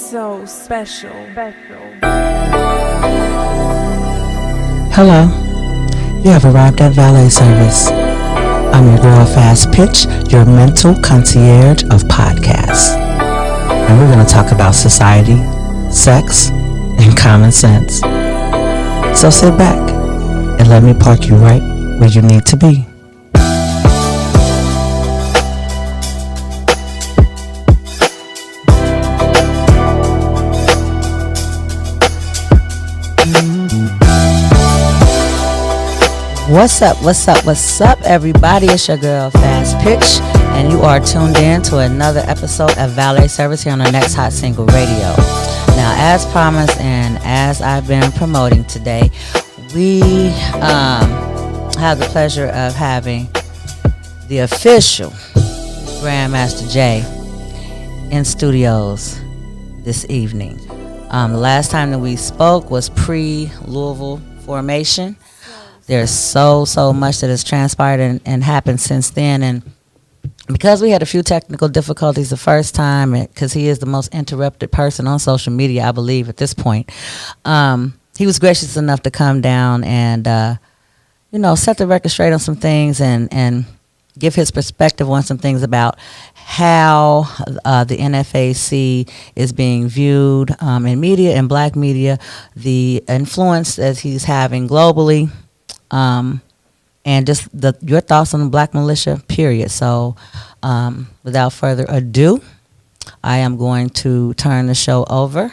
so special. Hello, you have arrived at valet service. I'm your girl Fast Pitch, your mental concierge of podcasts. And we're going to talk about society, sex, and common sense. So sit back and let me park you right where you need to be. What's up, everybody? It's your girl, Fast Pitch, and you are tuned in to another episode of Valet Service here on the Next Hot Single Radio. Now, as promised and as I've been promoting today, we have the pleasure of having the official Grandmaster Jay in studios this evening. The last time that we spoke was pre-Louisville formation. There's so much that has transpired and happened since then. And because we had a few technical difficulties the first time, because he is the most interrupted person on social media, I believe, at this point, he was gracious enough to come down and, set the record straight on some things and give his perspective on some things about how the NFAC is being viewed in media and black media, the influence that he's having globally, and just your thoughts on the black militia, period. So without further ado, I am going to turn the show over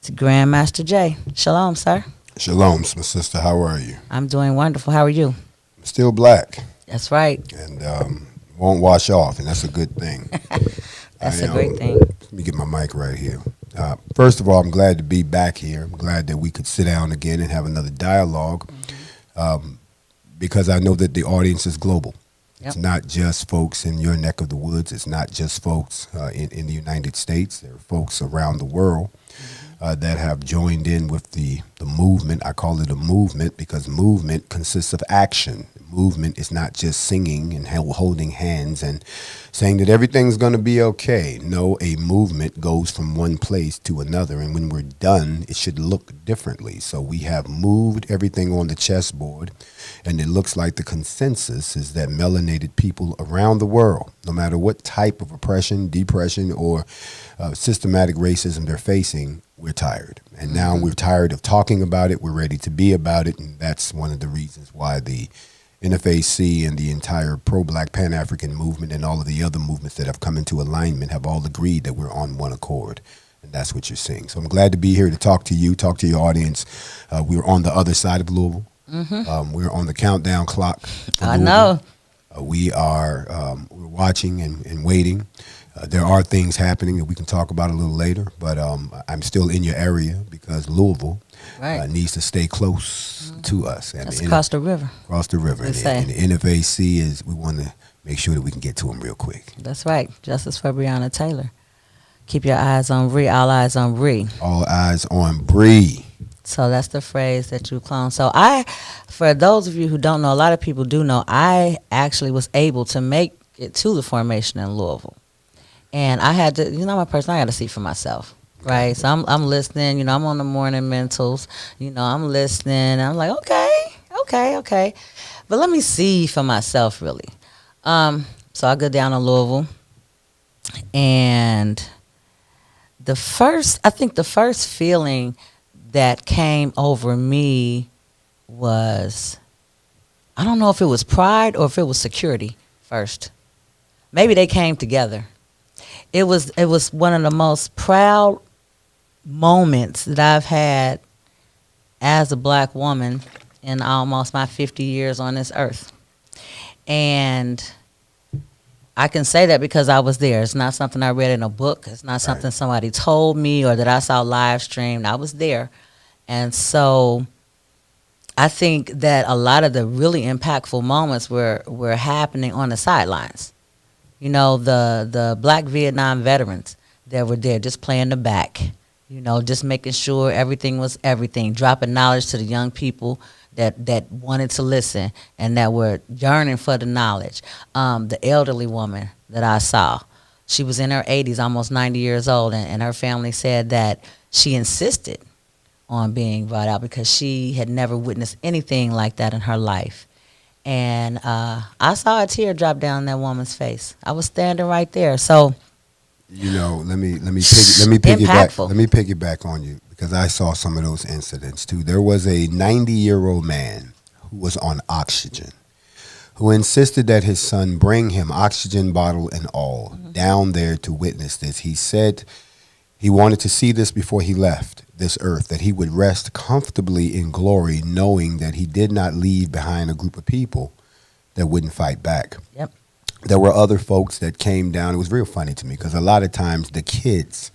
to Grandmaster Jay. Shalom, sir. Shalom, my sister. How are you? I'm doing wonderful. How are you? I'm still black. That's right. And won't wash off, and that's a good thing. That's a great thing. Let me get my mic right here. First of all, I'm glad to be back here. I'm glad that we could sit down again and have another dialogue. Because I know that the audience is global. Yep. It's not just folks in your neck of the woods. It's not just folks in the United States. There are folks around the world that have joined in with the movement. I call it a movement because movement consists of action. Movement is not just singing and holding hands and saying that everything's going to be okay. No, a movement goes from one place to another, and when we're done, it should look differently. So we have moved everything on the chessboard, and it looks like the consensus is that melanated people around the world, no matter what type of oppression, depression, or systematic racism they're facing, we're tired. And now we're tired of talking about it. We're ready to be about it, and that's one of the reasons why the NFAC and the entire pro-black Pan-African movement and all of the other movements that have come into alignment have all agreed that we're on one accord. And that's what you're seeing. So I'm glad to be here to talk to you, talk to your audience. We're on the other side of Louisville. Mm-hmm. We're on the countdown clock. I know. We are we're watching and waiting. There are things happening that we can talk about a little later, but I'm still in your area because Louisville needs to stay close to us. And that's across the river. Across the river. And the NFAC is, we want to make sure that we can get to them real quick. That's right. Justice for Breonna Taylor. Keep your eyes on Bree. All eyes on Bree. All eyes on Bree. So that's the phrase that you clone. So for those of you who don't know, a lot of people do know, I actually was able to make it to the formation in Louisville. And I had to, my person, I got to see for myself, right? So I'm listening, I'm on the morning mentals, I'm listening. I'm like, okay. But let me see for myself, really. So I go down to Louisville. And the first feeling that came over me was, I don't know if it was pride or if it was security first. Maybe they came together. It was one of the most proud moments that I've had as a black woman in almost my 50 years on this earth. And I can say that because I was there. It's not something I read in a book. It's not something somebody told me or that I saw live streamed. I was there. And so I think that a lot of the really impactful moments were happening on the sidelines. The black Vietnam veterans that were there just playing the back, just making sure everything was everything, dropping knowledge to the young people that wanted to listen and that were yearning for the knowledge. The elderly woman that I saw, She was in her 80s, almost 90 years old, and her family said that she insisted on being brought out because she had never witnessed anything like that in her life. And I saw a tear drop down that woman's face. I was standing right there. So, You know, let me Impactful. piggyback on you because I saw some of those incidents too. There was a 90-year-old man who was on oxygen, who insisted that his son bring him oxygen bottle and all down there to witness this. He said he wanted to see this before he left this earth, that he would rest comfortably in glory, knowing that he did not leave behind a group of people that wouldn't fight back. Yep. There were other folks that came down. It was real funny to me because a lot of times the kids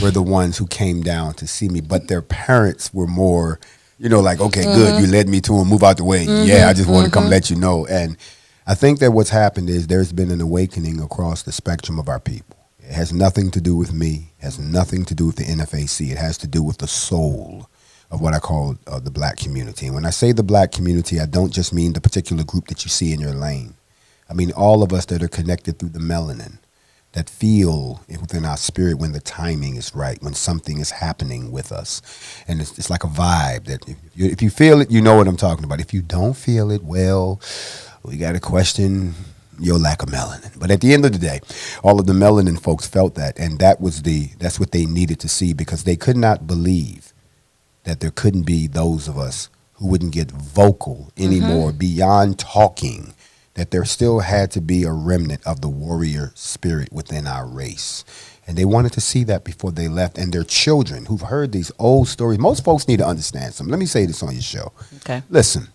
were the ones who came down to see me, but their parents were more, like, okay, good, you led me to him, move out the way. Yeah, I just want to come let you know. And I think that what's happened is there's been an awakening across the spectrum of our people. It has nothing to do with me. It has nothing to do with the NFAC. It has to do with the soul of what I call the black community. And when I say the black community, I don't just mean the particular group that you see in your lane. I mean all of us that are connected through the melanin, that feel within our spirit when the timing is right, when something is happening with us. And it's like a vibe that if you feel it, you know what I'm talking about. If you don't feel it, well, we got to question your lack of melanin. But at the end of the day, all of the melanin folks felt that, and that's what they needed to see, because they could not believe that there couldn't be those of us who wouldn't get vocal anymore beyond talking, that there still had to be a remnant of the warrior spirit within our race. And they wanted to see that before they left. And their children who've heard these old stories, most folks need to understand something. Let me say this on your show. Okay. Listen,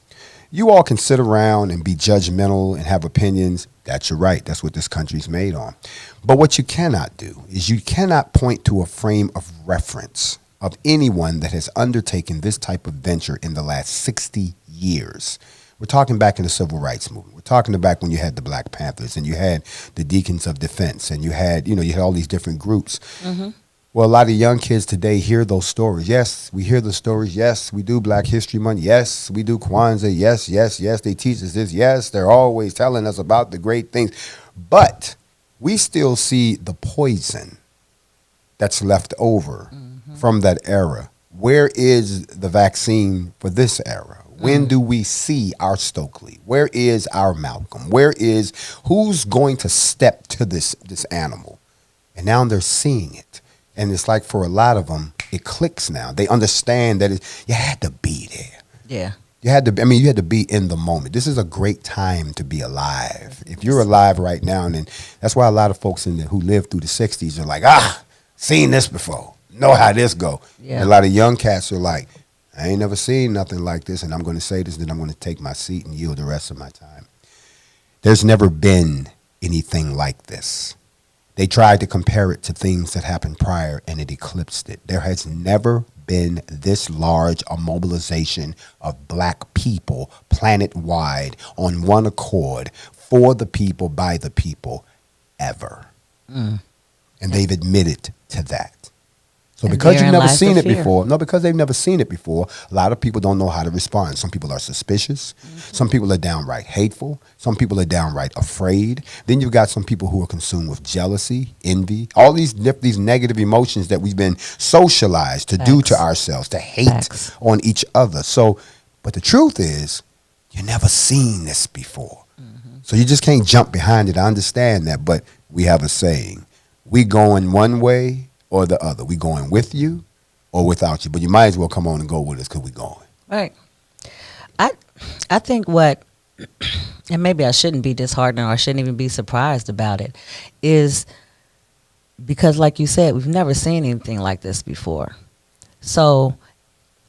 you all can sit around and be judgmental and have opinions. That's your right. That's what this country's made on. But what you cannot do is you cannot point to a frame of reference of anyone that has undertaken this type of venture in the last 60 years. We're talking back in the civil rights movement. We're talking back when you had the Black Panthers and you had the Deacons of Defense and you had all these different groups. Well, a lot of young kids today hear those stories. Yes, we hear the stories. Yes, we do Black History Month. Yes, we do Kwanzaa. Yes, yes, yes, they teach us this. Yes, they're always telling us about the great things. But we still see the poison that's left over from that era. Where is the vaccine for this era? When do we see our Stokely? Where is our Malcolm? Who's going to step to this animal? And now they're seeing it. And it's like for a lot of them, it clicks now. They understand that you had to be there. Yeah. You had to be in the moment. This is a great time to be alive. If you're alive right now, and that's why a lot of folks who lived through the 60s are like, seen this before. Know how this go. Yeah. And a lot of young cats are like, I ain't never seen nothing like this, and I'm going to say this, then I'm going to take my seat and yield the rest of my time. There's never been anything like this. They tried to compare it to things that happened prior, and it eclipsed it. There has never been this large a mobilization of black people planet-wide on one accord for the people, by the people, ever. And they've admitted to that. So because you've never seen it before, because they've never seen it before, a lot of people don't know how to respond. Some people are suspicious. Some people are downright hateful. Some people are downright afraid. Then you've got some people who are consumed with jealousy, envy, all these negative emotions that we've been socialized to do to ourselves, to hate on each other. So, but the truth is, you've never seen this before. So you just can't jump behind it. I understand that, but we have a saying, we going one way or the other. We going with you or without you, but you might as well come on and go with us because we going. Right. I think and maybe I shouldn't be disheartened or I shouldn't even be surprised about it, is because like you said, we've never seen anything like this before. So,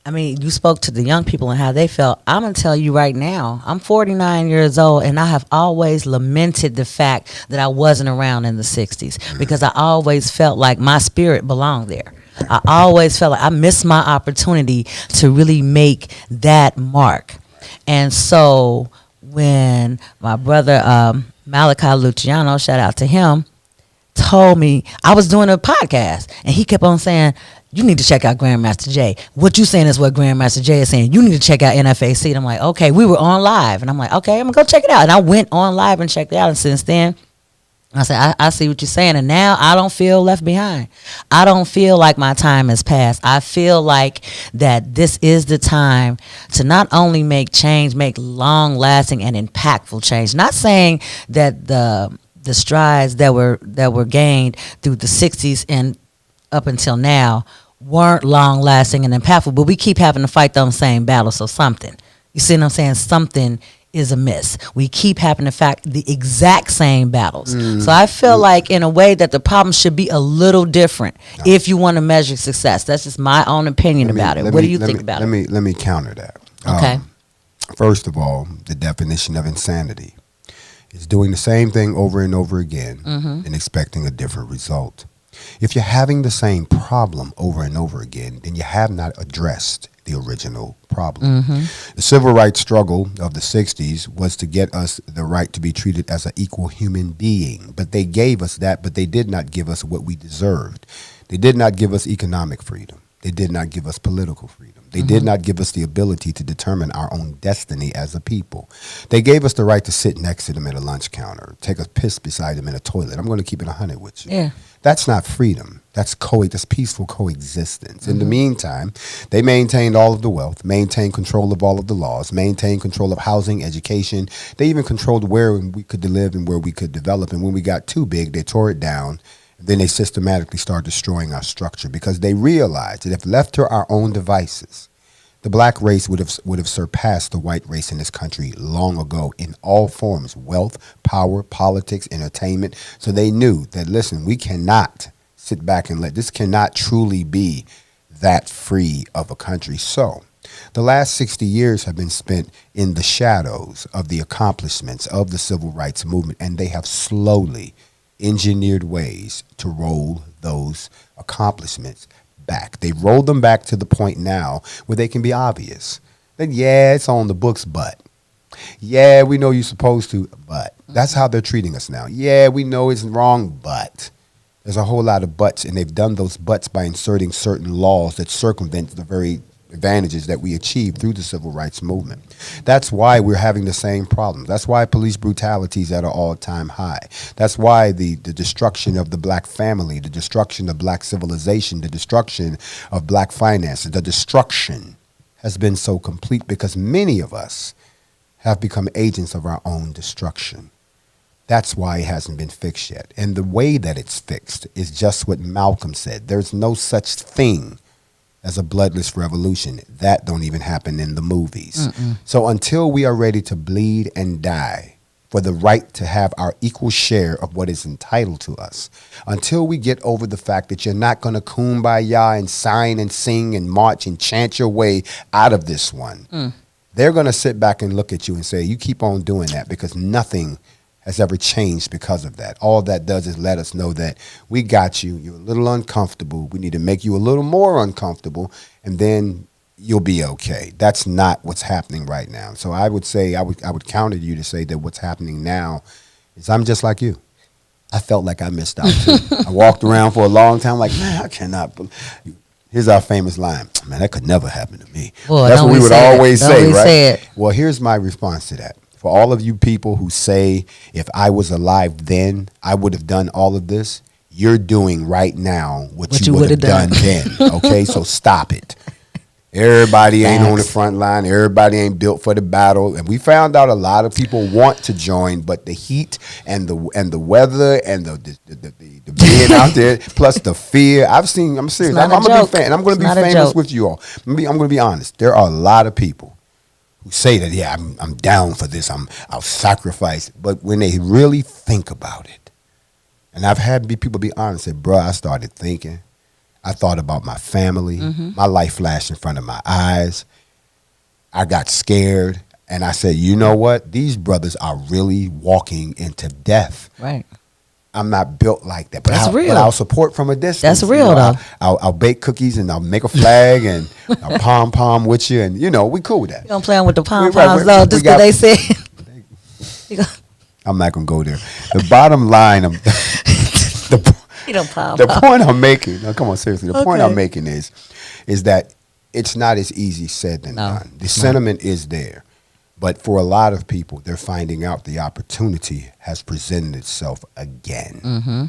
I mean, you spoke to the young people and how they felt. I'm going to tell you right now, I'm 49 years old, and I have always lamented the fact that I wasn't around in the 60s because I always felt like my spirit belonged there. I always felt like I missed my opportunity to really make that mark. And so when my brother Malachi Luciano, shout out to him, told me, I was doing a podcast, and he kept on saying, you need to check out Grandmaster Jay. What you saying is what Grandmaster Jay is saying. You need to check out NFAC. And I'm like, okay, we were on live. And I'm like, okay, I'm going to go check it out. And I went on live and checked it out. And since then, I said, I see what you're saying, and now I don't feel left behind. I don't feel like my time has passed. I feel like that this is the time to not only make change, make long-lasting and impactful change. Not saying that the strides that were gained through the 60s and up until now weren't long-lasting and impactful, but we keep having to fight those same battles. So something, you see what I'm saying? Something is amiss. We keep having to fight the exact same battles. So I feel like in a way that the problem should be a little different if you want to measure success. That's just my own opinion about it. What do you think about it? Let me counter that. Okay. First of all, the definition of insanity is doing the same thing over and over again and expecting a different result. If you're having the same problem over and over again, then you have not addressed the original problem. The civil rights struggle of the 60s was to get us the right to be treated as an equal human being. But they gave us that, but they did not give us what we deserved. They did not give us economic freedom. They did not give us political freedom. They did not give us the ability to determine our own destiny as a people. They gave us the right to sit next to them at a lunch counter, take a piss beside them in a toilet. I'm going to keep it 100 with you. Yeah. That's not freedom. That's peaceful coexistence. In the meantime, they maintained all of the wealth, maintained control of all of the laws, maintained control of housing, education. They even controlled where we could live and where we could develop. And when we got too big, they tore it down. Then they systematically started destroying our structure because they realized that if left to our own devices, the black race would have surpassed the white race in this country long ago in all forms: wealth, power, politics, entertainment. So they knew that, listen, we cannot sit back and this cannot truly be that free of a country. So the last 60 years have been spent in the shadows of the accomplishments of the civil rights movement, and they have slowly engineered ways to roll those accomplishments back. They rolled them back to the point now where they can be obvious. Then, yeah, it's on the books, but. Yeah, we know you're supposed to, but. That's how they're treating us now. Yeah, we know it's wrong, but. There's a whole lot of buts, and they've done those buts by inserting certain laws that circumvent the very advantages that we achieved through the civil rights movement. That's why we're having the same problems. That's why police brutality is at an all-time high. That's why the destruction of the black family, the destruction of black civilization, the destruction of black finances, the destruction has been so complete because many of us have become agents of our own destruction. That's why it hasn't been fixed yet. And the way that it's fixed is just what Malcolm said. There's no such thing as a bloodless revolution. That don't even happen in the movies. So until we are ready to bleed and die for the right to have our equal share of what is entitled to us, until we get over the fact that you're not going to kumbaya and sign and sing and march and chant your way out of this one, they're going to sit back and look at you and say, you keep on doing that, because nothing has ever changed because of that. All that does is let us know that we got you. You're a little uncomfortable. We need to make you a little more uncomfortable, and then you'll be okay. That's not what's happening right now. So I would say, I would counter you to say that what's happening now is I'm just like you. I felt like I missed out too. I walked around for a long time like, man, I cannot believe. Here's our famous line, man, that could never happen to me. Boy, that's what we would always say, right? Say it. Well, here's my response to that. For all of you people who say, if I was alive then, I would have done all of this, you're doing right now what you would have done then. Okay, so stop it. Everybody ain't on the front line. Everybody ain't built for the battle. And we found out a lot of people want to join, but the heat and the weather and the being out there, plus the fear. I'm serious. I'm a big fan. And I'm going to be famous with you all. I'm going to be honest. There are a lot of people who say that, yeah, I'm down for this. I'll sacrifice. But when they really think about it, and I've had people be honest, say, bro, I started thinking. I thought about my family. My life flashed in front of my eyes. I got scared. And I said, you know what? These brothers are really walking into death. Right. I'm not built like that. But that's real. But I'll support from a distance. That's real, though. I'll bake cookies and I'll make a flag and I'll pom-pom with you. And, we cool with that. You don't play with the pom-poms, though, just because they said. I'm not going to go there. The bottom line of the point I'm making, no, come on, seriously. The point I'm making is that it's not as easy said than done. The sentiment is there, But for a lot of people, they're finding out the opportunity has presented itself again. Mm-hmm.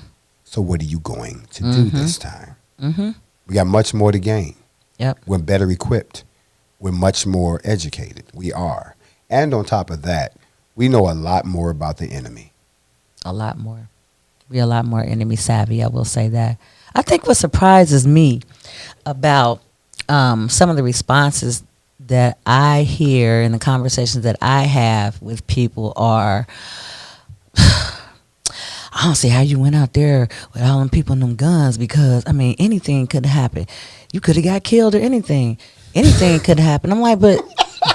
So what are you going to do this time? Mm-hmm. We got much more to gain. Yep. We're better equipped. We're much more educated. We are. And on top of that, we know a lot more about the enemy. A lot more. We're a lot more enemy savvy, I will say that. I think what surprises me about some of the responses that I hear in the conversations that I have with people are, I don't see how you went out there with all them people and them guns, because, I mean, anything could happen. You could have got killed or anything. Anything could happen. I'm like, but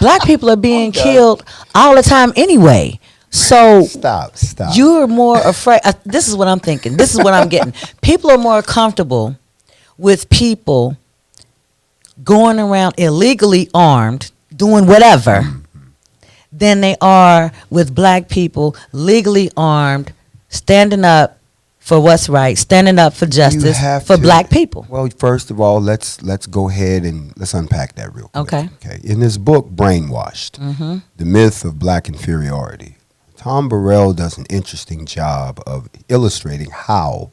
black people are being killed all the time anyway. So Stop. you're more afraid. This is what I'm thinking. This is what I'm getting. People are more comfortable with people going around illegally armed, doing whatever, than they are with black people legally armed, standing up for what's right, standing up for justice for black people. Well, first of all, let's go ahead and let's unpack that real quick. Okay. In this book, Brainwashed, The Myth of Black Inferiority, Tom Burrell does an interesting job of illustrating how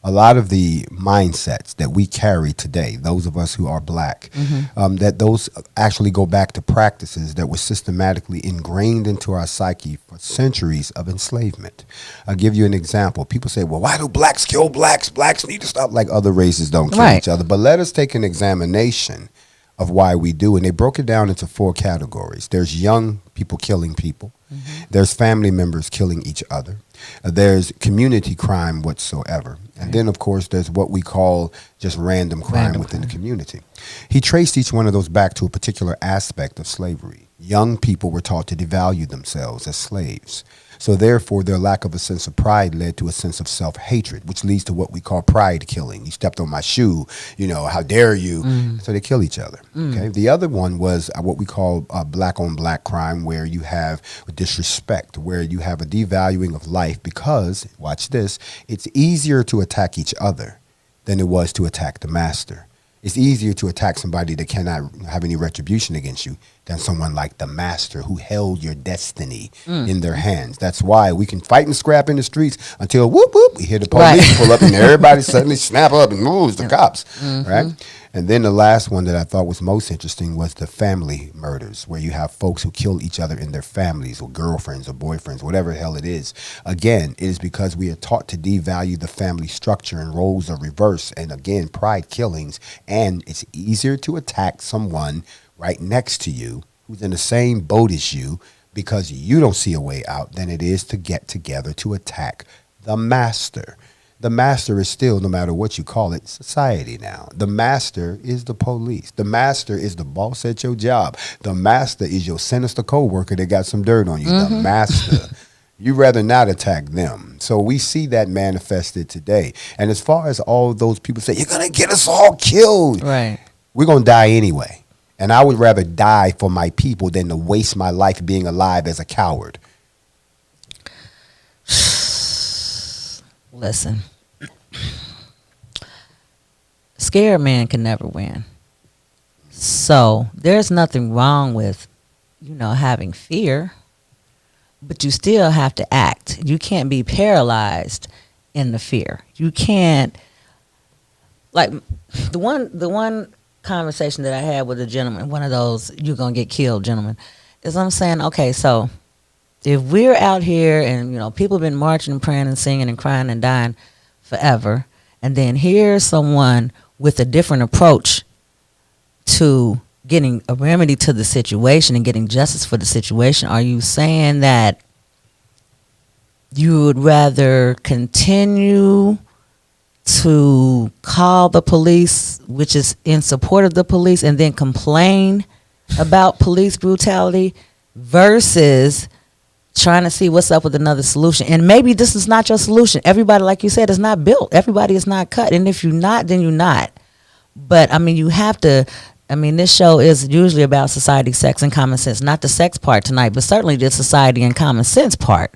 a lot of the mindsets that we carry today, those of us who are black, that those actually go back to practices that were systematically ingrained into our psyche for centuries of enslavement. I'll give you an example. People say, well, why do blacks kill blacks? Blacks need to stop, like other races don't kill each other. But let us take an examination of why we do. And they broke it down into 4 categories. There's young people killing people. There's family members killing each other. There's community crime whatsoever. And then, of course, there's what we call just random crime within the community. He traced each one of those back to a particular aspect of slavery. Young people were taught to devalue themselves as slaves. So therefore, their lack of a sense of pride led to a sense of self-hatred, which leads to what we call pride killing. You stepped on my shoe, how dare you? So they kill each other. Okay. The other one was what we call black on black crime, where you have disrespect, where you have a devaluing of life because, watch this, it's easier to attack each other than it was to attack the master. It's easier to attack somebody that cannot have any retribution against you than someone like the master who held your destiny in their hands. That's why we can fight and scrap in the streets until whoop, whoop, we hear the police pull up and everybody suddenly snap up and moves, the cops, right? And then the last one that I thought was most interesting was the family murders, where you have folks who kill each other in their families or girlfriends or boyfriends, whatever the hell it is. Again, it is because we are taught to devalue the family structure and roles are reversed. And again, pride killings. And it's easier to attack someone right next to you who's in the same boat as you because you don't see a way out than it is to get together to attack the master. The master is still, no matter what you call it, society now. The master is the police. The master is the boss at your job. The master is your sinister coworker that got some dirt on you. The master. You'd rather not attack them. So we see that manifested today. And as far as all those people say, you're going to get us all killed. Right. We're going to die anyway. And I would rather die for my people than to waste my life being alive as a coward. Listen. Scared man can never win. So there's nothing wrong with, having fear, but you still have to act. You can't be paralyzed in the fear. You can't, like the one conversation that I had with a gentleman, one of those you're gonna get killed gentlemen, is I'm saying, okay, so if we're out here and people have been marching and praying and singing and crying and dying forever, and then here's someone with a different approach to getting a remedy to the situation and getting justice for the situation, are you saying that you would rather continue to call the police, which is in support of the police, and then complain about police brutality versus trying to see what's up with another solution? And maybe this is not your solution. Everybody, like you said, is not built. Everybody is not cut. And if you're not, then you're not. But, you have to, this show is usually about society, sex, and common sense. Not the sex part tonight, but certainly the society and common sense part.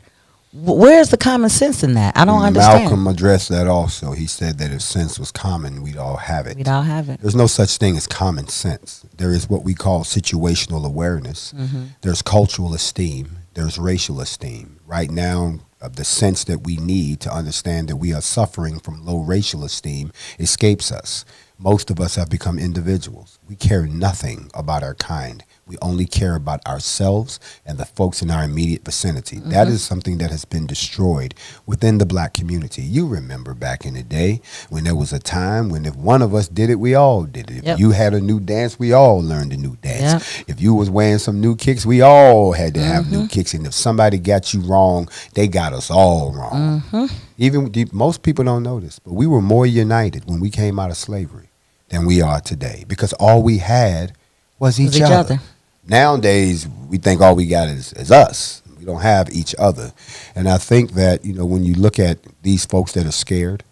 Where's the common sense in that? I don't understand. Malcolm addressed that also. He said that if sense was common, we'd all have it. We'd all have it. There's no such thing as common sense. There is what we call situational awareness. There's cultural esteem. There's racial esteem. Right now, the sense that we need to understand that we are suffering from low racial esteem escapes us. Most of us have become individuals. We care nothing about our kind. We only care about ourselves and the folks in our immediate vicinity. That is something that has been destroyed within the black community. You remember back in the day when there was a time when if one of us did it, we all did it. If you had a new dance, we all learned a new dance. If you was wearing some new kicks, we all had to have new kicks. And if somebody got you wrong, they got us all wrong. Even most people don't know this, but we were more united when we came out of slavery than we are today because all we had was each other. Nowadays, we think all we got is us. We don't have each other. And I think that, when you look at these folks that are scared,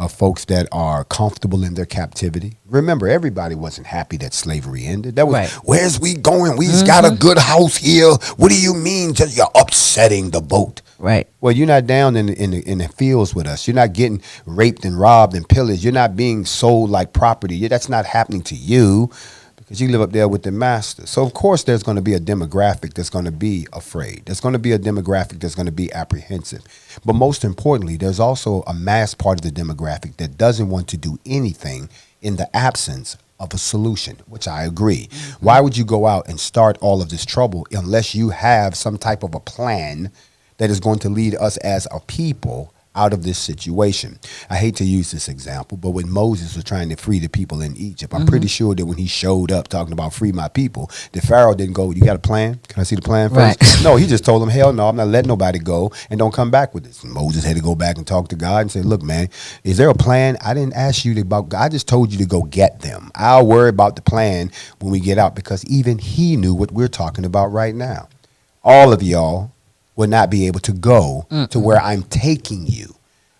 folks that are comfortable in their captivity. Remember, everybody wasn't happy that slavery ended. That was, where's we going? We've got a good house here. What do you mean you're upsetting the boat? Right. Well, you're not down in the fields with us. You're not getting raped and robbed and pillaged. You're not being sold like property. That's not happening to you because you live up there with the master. So, of course, there's going to be a demographic that's going to be afraid. There's going to be a demographic that's going to be apprehensive. But most importantly, there's also a mass part of the demographic that doesn't want to do anything in the absence of a solution, which I agree. Why would you go out and start all of this trouble unless you have some type of a plan that is going to lead us as a people out of this situation? I hate to use this example, but when Moses was trying to free the people in Egypt, I'm pretty sure that when he showed up talking about free my people, the Pharaoh didn't go, you got a plan? Can I see the plan first? Right. No, he just told them, hell no, I'm not letting nobody go and don't come back with this. And Moses had to go back and talk to God and say, look, man, is there a plan? I didn't ask you about, I just told you to go get them. I'll worry about the plan when we get out because even he knew what we're talking about right now. All of y'all will not be able to go to where I'm taking you.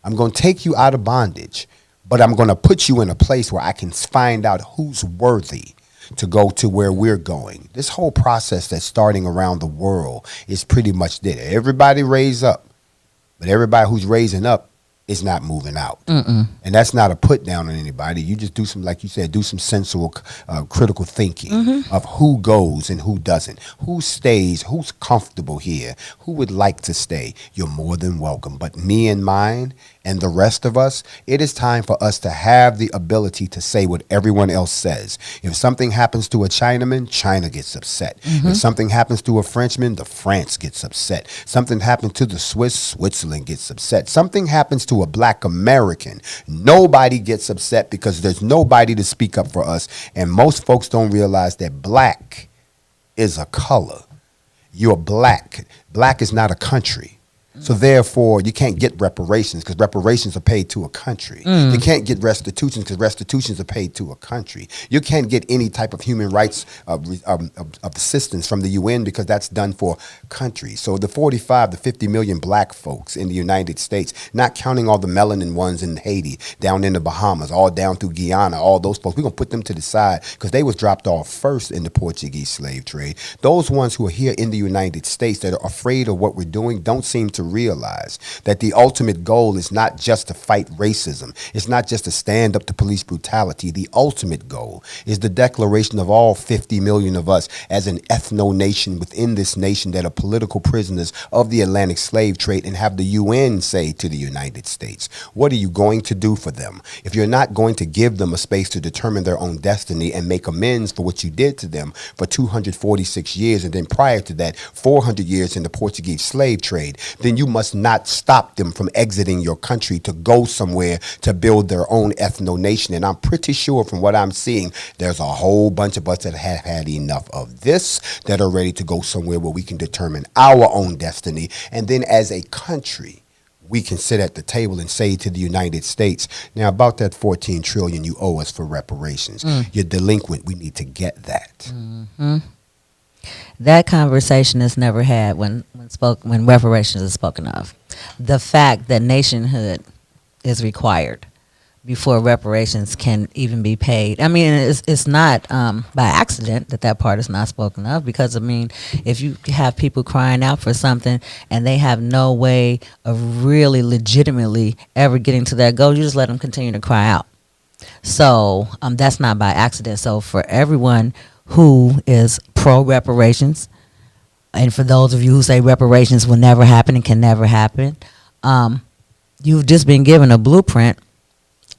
I'm going to take you out of bondage, but I'm going to put you in a place where I can find out who's worthy to go to where we're going. This whole process that's starting around the world is pretty much there. Everybody raise up, but everybody who's raising up is not moving out. And that's not a put down on anybody. You just do some, like you said, do some sensual, critical thinking of who goes and who doesn't, who stays, who's comfortable here, who would like to stay. You're more than welcome. But me and mine and the rest of us, it is time for us to have the ability to say what everyone else says. If something happens to a Chinaman, China gets upset. If something happens to a Frenchman, the France gets upset. Something happens to the Swiss, Switzerland gets upset. Something happens to a black American, nobody gets upset because there's nobody to speak up for us. And most folks don't realize that black is a color. You're black. Black is not a country. So therefore, you can't get reparations because reparations are paid to a country. You can't get restitutions because restitutions are paid to a country. You can't get any type of human rights of assistance from the UN because that's done for countries. So the 45 to 50 million black folks in the United States, not counting all the melanin ones in Haiti, down in the Bahamas, all down through Guyana, all those folks, we're going to put them to the side because they was dropped off first in the Portuguese slave trade. Those ones who are here in the United States that are afraid of what we're doing don't seem to realize that the ultimate goal is not just to fight racism. It's not just to stand up to police brutality. The ultimate goal is the declaration of all 50 million of us as an ethno-nation within this nation that are political prisoners of the Atlantic slave trade and have the UN say to the United States, what are you going to do for them? If you're not going to give them a space to determine their own destiny and make amends for what you did to them for 246 years and then prior to that 400 years in the Portuguese slave trade, then you must not stop them from exiting your country to go somewhere to build their own ethno-nation. And I'm pretty sure from what I'm seeing, there's a whole bunch of us that have had enough of this, that are ready to go somewhere where we can determine our own destiny. And then as a country, we can sit at the table and say to the United States, now about that 14 trillion you owe us for reparations, you're delinquent. We need to get that. That conversation is never had when reparations is spoken of. The fact that nationhood is required before reparations can even be paid. I mean, it's not by accident that part is not spoken of, because I mean, if you have people crying out for something and they have no way of really legitimately ever getting to that goal, you just let them continue to cry out. So that's not by accident. So for everyone who is pro reparations, and for those of you who say reparations will never happen and can never happen, you've just been given a blueprint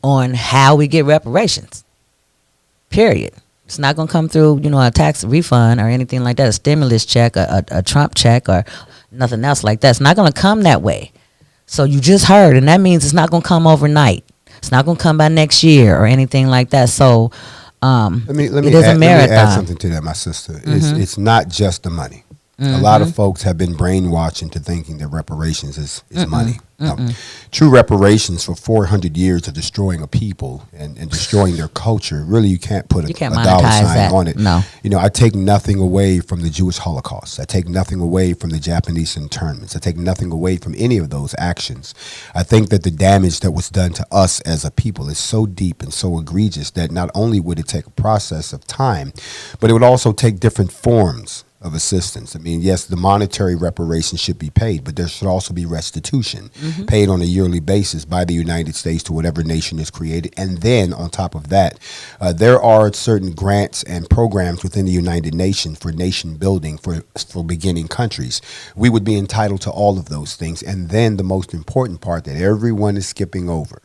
on how we get reparations. Period. It's not going to come through, a tax refund or anything like that, a stimulus check, a Trump check, or nothing else like that. It's not going to come that way. So you just heard, and that means it's not going to come overnight. It's not going to come by next year or anything like that. So let me it is a marathon. Let me add something to that, my sister. Mm-hmm. It's not just the money. Mm-hmm. A lot of folks have been brainwashed into thinking that reparations is money. No. True reparations for 400 years of destroying a people and destroying their culture, really you can't put a dollar sign on it. No. I take nothing away from the Jewish Holocaust. I take nothing away from the Japanese internments. I take nothing away from any of those actions. I think that the damage that was done to us as a people is so deep and so egregious that not only would it take a process of time, but it would also take different forms of assistance. I mean, yes, the monetary reparations should be paid, but there should also be restitution paid on a yearly basis by the United States to whatever nation is created. And then on top of that, there are certain grants and programs within the United Nations for nation building for beginning countries. We would be entitled to all of those things. And then the most important part that everyone is skipping over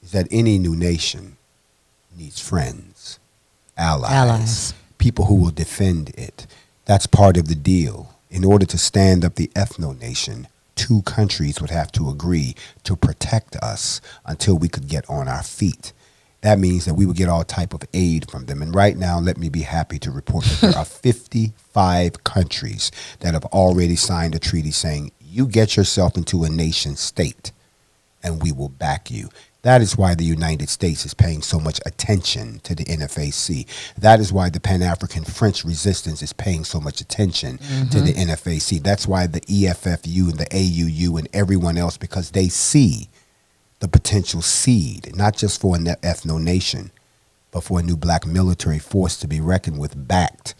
is that any new nation needs friends, allies. People who will defend it. That's part of the deal. In order to stand up the ethno-nation, two countries would have to agree to protect us until we could get on our feet. That means that we would get all type of aid from them. And right now, let me be happy to report that there are 55 countries that have already signed a treaty saying, you get yourself into a nation state and we will back you. That is why the United States is paying so much attention to the NFAC. That is why the Pan-African French Resistance is paying so much attention to the NFAC. That's why the EFFU and the AUU and everyone else, because they see the potential seed, not just for an ethno-nation, but for a new black military force to be reckoned with, backed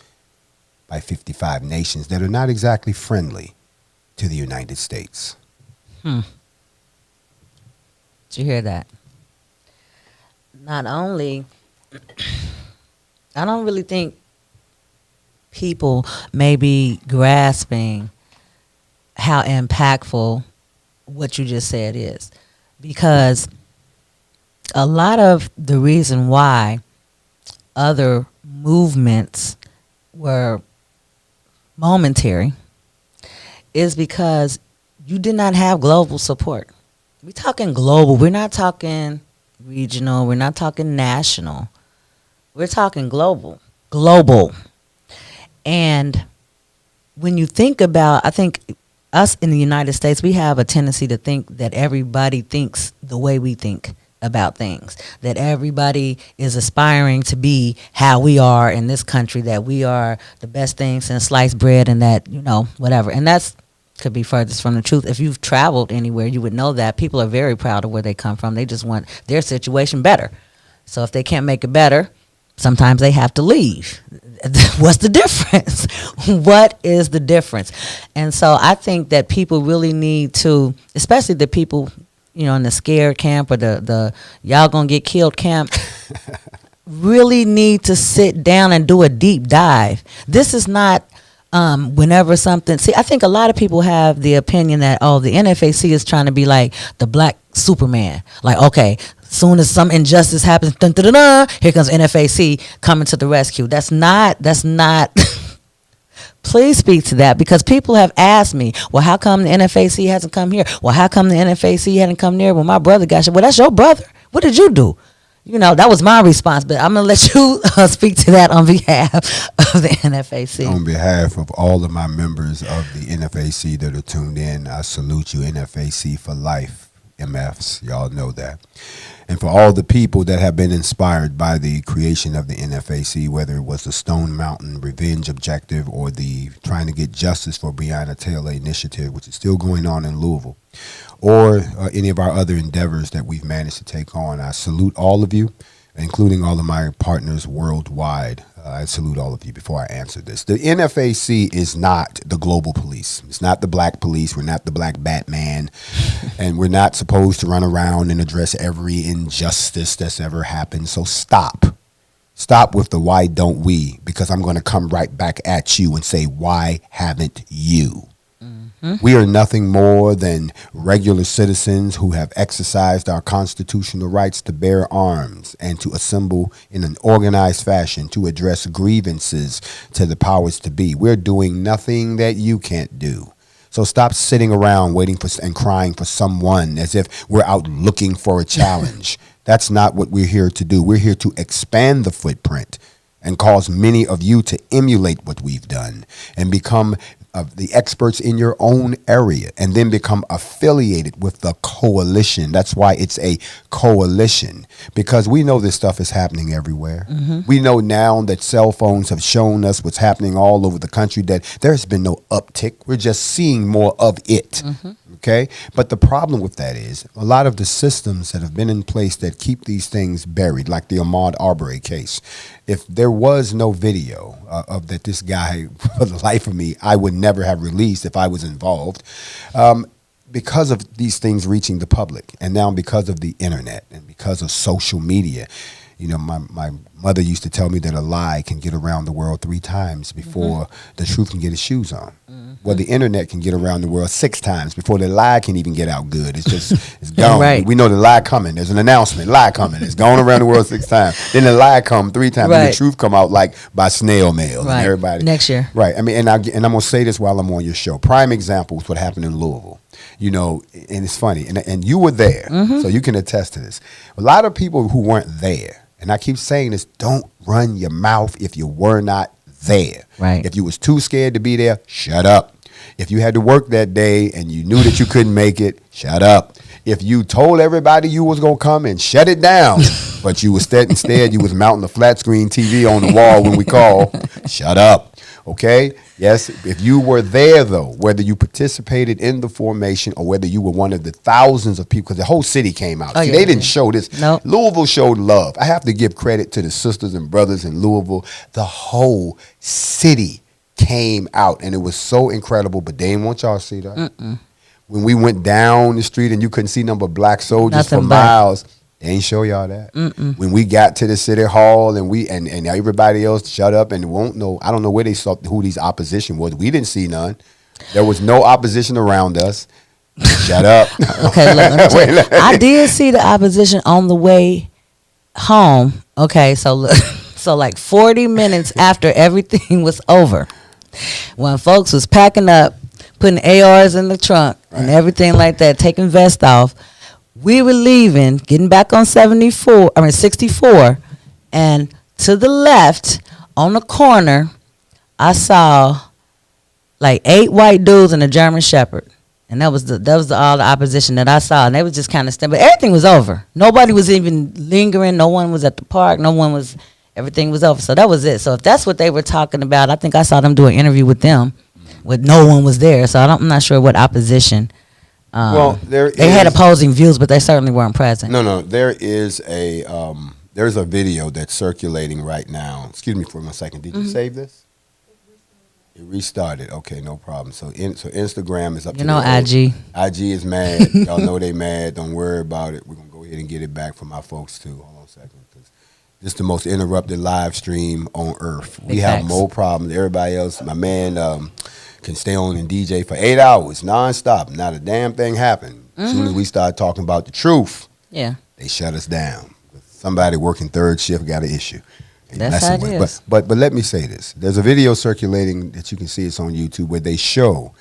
by 55 nations that are not exactly friendly to the United States. Did you hear that? Not only, I don't really think people may be grasping how impactful what you just said is, because a lot of the reason why other movements were momentary is because you did not have global support. We're talking global. We're not talking regional. We're not talking national. We're talking global. Global. And when you think about, I think us in the United States, we have a tendency to think that everybody thinks the way we think about things, that everybody is aspiring to be how we are in this country, that we are the best thing since sliced bread, and that, whatever. And that's could be furthest from the truth. If you've traveled anywhere, you would know that people are very proud of where they come from. They just want their situation better. So if they can't make it better, sometimes they have to leave. What's the difference? What is the difference? And so I think that people really need to, especially the people, in the scared camp or the y'all gonna get killed camp, really need to sit down and do a deep dive. This is not whenever something, I think a lot of people have the opinion that, the NFAC is trying to be like the black Superman. Like, okay, soon as some injustice happens, dun, dun, dun, dun, here comes NFAC coming to the rescue. That's not, please speak to that, because people have asked me, well, how come the NFAC hasn't come here? Well, how come the NFAC hadn't come near when my brother got shot? Well, that's your brother. What did you do? That was my response, but I'm going to let you speak to that on behalf of the NFAC. On behalf of all of my members of the NFAC that are tuned in, I salute you, NFAC for life. MFs. Y'all know that. And for all the people that have been inspired by the creation of the NFAC, whether it was the Stone Mountain Revenge Objective or the trying to get justice for Breonna Taylor initiative, which is still going on in Louisville, or any of our other endeavors that we've managed to take on, I salute all of you, including all of my partners worldwide. I salute all of you before I answer this. The NFAC is not the global police. It's not the black police. We're not the black Batman. And we're not supposed to run around and address every injustice that's ever happened. So stop. Stop with the why don't we? Because I'm going to come right back at you and say, why haven't you? We are nothing more than regular citizens who have exercised our constitutional rights to bear arms and to assemble in an organized fashion to address grievances to the powers to be. We're doing nothing that you can't do. So stop sitting around waiting for and crying for someone as if we're out looking for a challenge. That's not what we're here to do. We're here to expand the footprint and cause many of you to emulate what we've done and become the experts in your own area and then become affiliated with the coalition. That's why it's a coalition, because we know this stuff is happening everywhere. We know now that cell phones have shown us what's happening all over the country, that there's been no uptick. We're just seeing more of it. Okay. But the problem with that is a lot of the systems that have been in place that keep these things buried, like the Ahmaud Arbery case. If there was no video of that, this guy, for the life of me, I would never have released if I was involved, because of these things reaching the public, and now because of the internet and because of social media. You know, my mother used to tell me that a lie can get around the world 3 times before the truth can get its shoes on. Well, the internet can get around the world 6 times before the lie can even get out good. It's just, it's gone. Right. We know the lie coming. There's an announcement, lie coming. It's gone around the world 6 times. Then the lie come 3 times. Right. And the truth come out like by snail mail. Right. And everybody. Next year. Right. I mean, and I'm going to say this while I'm on your show. Prime example is what happened in Louisville. You know, and it's funny. And you were there, so you can attest to this. A lot of people who weren't there, and I keep saying this, don't run your mouth if you were not there. Right. If you was too scared to be there, shut up. If you had to work that day and you knew that you couldn't make it, shut up. If you told everybody you was going to come and shut it down, but you was instead you was mounting a flat screen TV on the wall when we called, shut up. Okay? Yes, if you were there, though, whether you participated in the formation or whether you were one of the thousands of people, because the whole city came out. See, they didn't show this. Nope. Louisville showed love. I have to give credit to the sisters and brothers in Louisville. The whole city came out, and it was so incredible, but they didn't want y'all to see that. When we went down the street and you couldn't see number of black soldiers Nothing for but. miles, they ain't show y'all that. When we got to the city hall and we and everybody else shut up and won't know, I don't know where they saw who these opposition was. We didn't see none. There was no opposition around us. Shut up. Okay, look, I did see the opposition on the way home. Okay, so look, so like 40 minutes after everything was over, when folks was packing up, putting ARs in the trunk and everything like that, taking vests off, we were leaving, getting back on 64, and to the left on the corner, I saw like 8 white dudes and a German Shepherd. And that was all the opposition that I saw. And they was just kind of but everything was over. Nobody was even lingering. No one was at the park. Everything was over. So that was it. So if that's what they were talking about, I think I saw them do an interview with them, with no one was there. So I'm not sure what opposition. Well, they had opposing views, but they certainly weren't present. No. There is there's a video that's circulating right now. Excuse me for a second. Did you save this? It restarted. Okay, no problem. So Instagram is up. You know, IG. IG is mad. Y'all know they mad. Don't worry about it. We're gonna go ahead and get it back from our folks too. Hold on a second. This is the most interrupted live stream on earth. We have more problems. Everybody else, my man can stay on and DJ for 8 hours nonstop. Not a damn thing happened. As soon as we start talking about the truth, they shut us down. Somebody working third shift got an issue. That's how it is. But let me say this. There's a video circulating that you can see. It's on YouTube where they show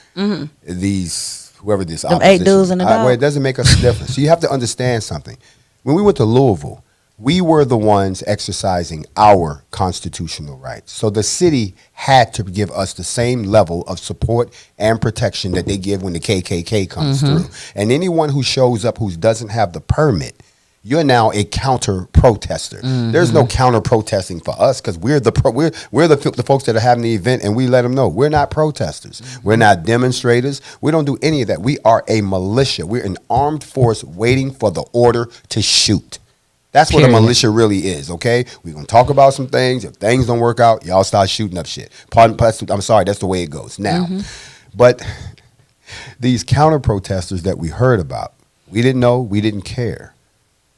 these, whoever this Them opposition. 8 dudes in the dog. Well, it doesn't make us a difference. So you have to understand something. When we went to Louisville, We were the ones exercising our constitutional rights. So the city had to give us the same level of support and protection that they give when the KKK comes through. And anyone who shows up who doesn't have the permit, you're now a counter protester. There's no counter protesting for us because we're the folks that are having the event, and we let them know we're not protesters. We're not demonstrators. We don't do any of that. We are a militia. We're an armed force waiting for the order to shoot. That's what a militia really is, okay? We're going to talk about some things. If things don't work out, y'all start shooting up shit. I'm sorry, that's the way it goes. Now, but these counter-protesters that we heard about, we didn't know, we didn't care.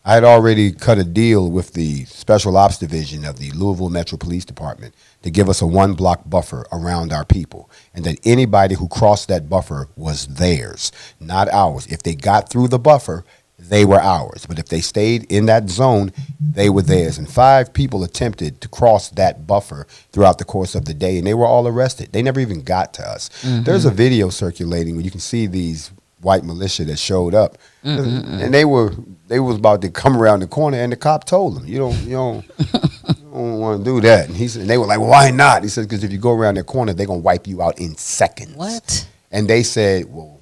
I had already cut a deal with the Special Ops Division of the Louisville Metro Police Department to give us a 1-block buffer around our people, and that anybody who crossed that buffer was theirs, not ours. If they got through the buffer, they were ours. But if they stayed in that zone, they were theirs. And 5 people attempted to cross that buffer throughout the course of the day, and they were all arrested. They never even got to us. There's a video circulating where you can see these white militia that showed up, and they was about to come around the corner, and the cop told them, you don't want to do that. And and they were like, well, why not? He said, because if you go around the corner, they're going to wipe you out in seconds. What? And they said, well,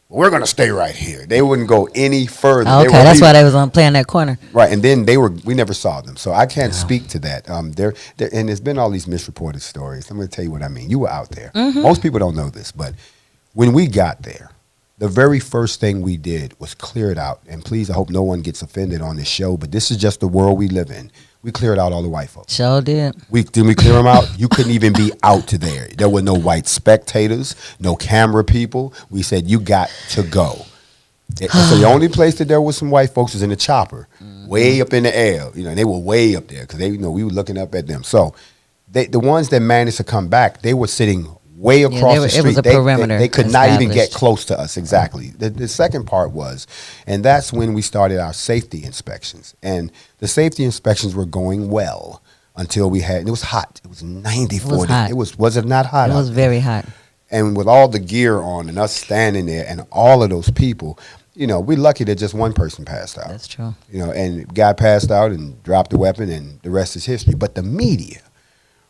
we're going to stay right here. They wouldn't go any further. Okay, that's why they was on playing that corner. Right, and then we never saw them. So I can't speak to that. And there's been all these misreported stories. I'm going to tell you what I mean. You were out there. Most people don't know this, but when we got there, the very first thing we did was clear it out. And please, I hope no one gets offended on this show, but this is just the world we live in. We cleared out all the white folks. Sure did. Didn't we clear them out? You couldn't even be out to there. There were no white spectators, no camera people. We said, you got to go. So the only place that there was some white folks was in the chopper, way up in the air. And they were way up there because we were looking up at them. So the ones that managed to come back, they were sitting way across the street. It was a perimeter. They could not even get close to us. Exactly. The second part was, and that's when we started our safety inspections. And the safety inspections were going well until it was hot. It was 94. Was it not hot? It was very hot. And with all the gear on and us standing there and all of those people, we're lucky that just one person passed out. That's true. And guy passed out and dropped the weapon, and the rest is history. But the media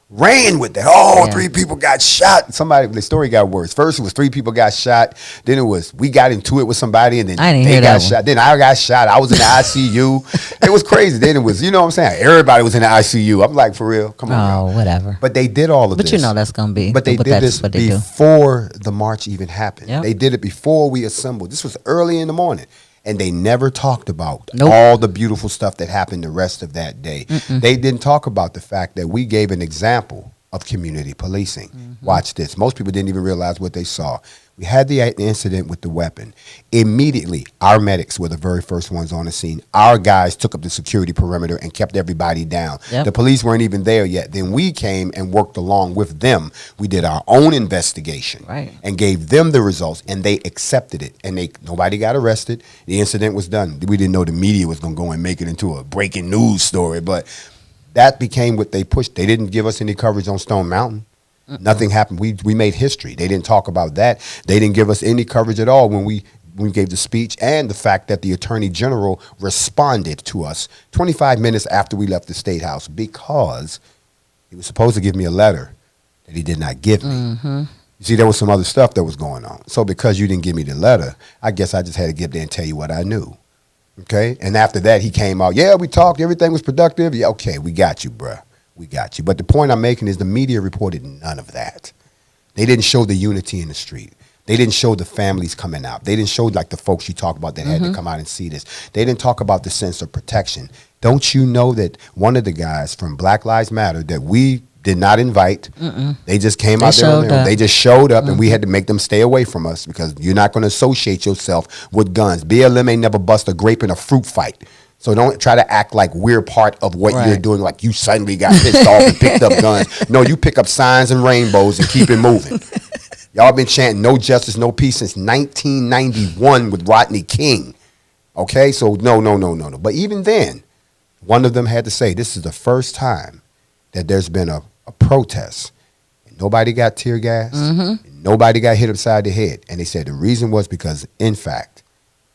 ran with that. 3 people got shot. The story got worse. First it was 3 people got shot. Then it was we got into it with somebody, and then they got shot. Then I got shot. I was in the ICU. It was crazy. Then it was, what I'm saying? Everybody was in the ICU. I'm like, for real? Come on. Whatever. But they did all of this. But that's going to be. But they did this before the march even happened. Yep. They did it before we assembled. This was early in the morning. And they never talked about all the beautiful stuff that happened the rest of that day. They didn't talk about the fact that we gave an example of community policing. Watch this. Most people didn't even realize what they saw. We had the incident with the weapon. Immediately, our medics were the very first ones on the scene. Our guys took up the security perimeter and kept everybody down. Yep. The police weren't even there yet. Then we came and worked along with them. We did our own investigation and gave them the results, and they accepted it. And nobody got arrested. The incident was done. We didn't know the media was going to go and make it into a breaking news story, but that became what they pushed. They didn't give us any coverage on Stone Mountain. Nothing happened. We made history. They didn't talk about that. They didn't give us any coverage at all when we gave the speech, and the fact that the Attorney General responded to us 25 minutes after we left the State House, because he was supposed to give me a letter that he did not give me. You see, there was some other stuff that was going on. So because you didn't give me the letter, I guess I just had to get there and tell you what I knew. Okay? And after that, he came out, we talked, everything was productive. Yeah, okay, we got you, bruh. We got you. But the point I'm making is the media reported none of that. They didn't show the unity in the street. They didn't show the families coming out. They didn't show like the folks you talk about that had to come out and see this. They didn't talk about the sense of protection. Don't you know that one of the guys from Black Lives Matter that we did not invite, they just came out there on their own. They just showed up, and we had to make them stay away from us because you're not going to associate yourself with guns. BLM ain't never bust a grape in a fruit fight. So don't try to act like we're part of what you're doing, like you suddenly got pissed off and picked up guns. No, you pick up signs and rainbows and keep it moving. Y'all been chanting no justice, no peace since 1991 with Rodney King. Okay, so no. But even then, one of them had to say, this is the first time that there's been a protest. And nobody got tear gas. Nobody got hit upside the head. And they said the reason was because, in fact,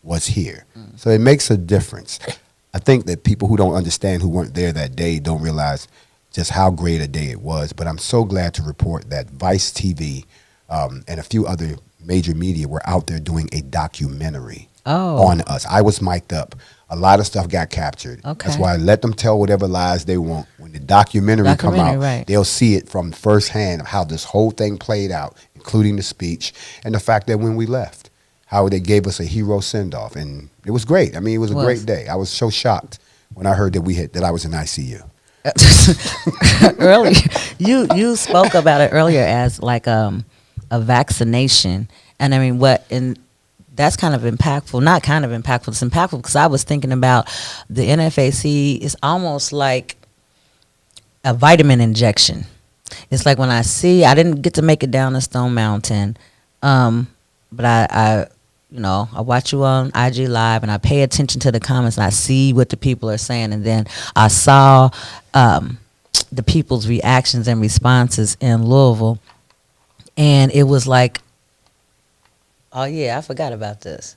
was here. So it makes a difference. I think that people who don't understand, who weren't there that day, don't realize just how great a day it was. But I'm so glad to report that Vice TV and a few other major media were out there doing a documentary on us. I was mic'd up. A lot of stuff got captured. Okay. That's why I let them tell whatever lies they want. When the documentary come out, right. they'll see it from firsthand of how this whole thing played out, including the speech and the fact that when we left, how they gave us a hero send-off. And it was great. I mean, it was a great day. I was so shocked when I heard that I was in ICU. Earlier, you spoke about it earlier as like a vaccination. And I mean, that's kind of impactful. Not kind of impactful. It's impactful because I was thinking about the NFAC is almost like a vitamin injection. It's like when I didn't get to make it down to Stone Mountain, but I watch you on IG Live and I pay attention to the comments and I see what the people are saying. And then I saw the people's reactions and responses in Louisville. And it was like, oh, yeah, I forgot about this.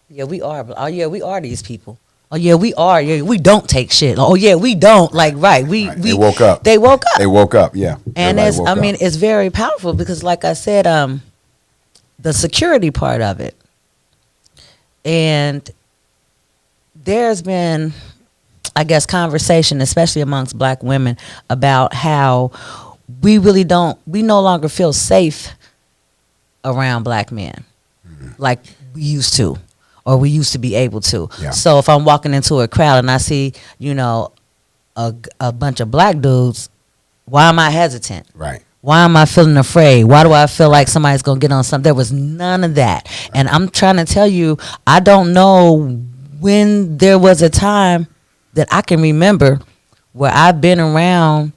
Yeah, we are. Oh, yeah, we are these people. Oh, yeah, we are. Yeah, we don't take shit. Oh, yeah, we don't. Like, right. They woke up. They woke up. They woke up, yeah. And it's very powerful because, like I said, the security part of it. And there's been, I guess, conversation, especially amongst black women, about how we no longer feel safe around black men like we used to, or we used to be able to. Yeah. So if I'm walking into a crowd and I see, a bunch of black dudes, why am I hesitant? Right. Why am I feeling afraid? Why do I feel like somebody's going to get on something? There was none of that. Right. And I'm trying to tell you, I don't know when there was a time that I can remember where I've been around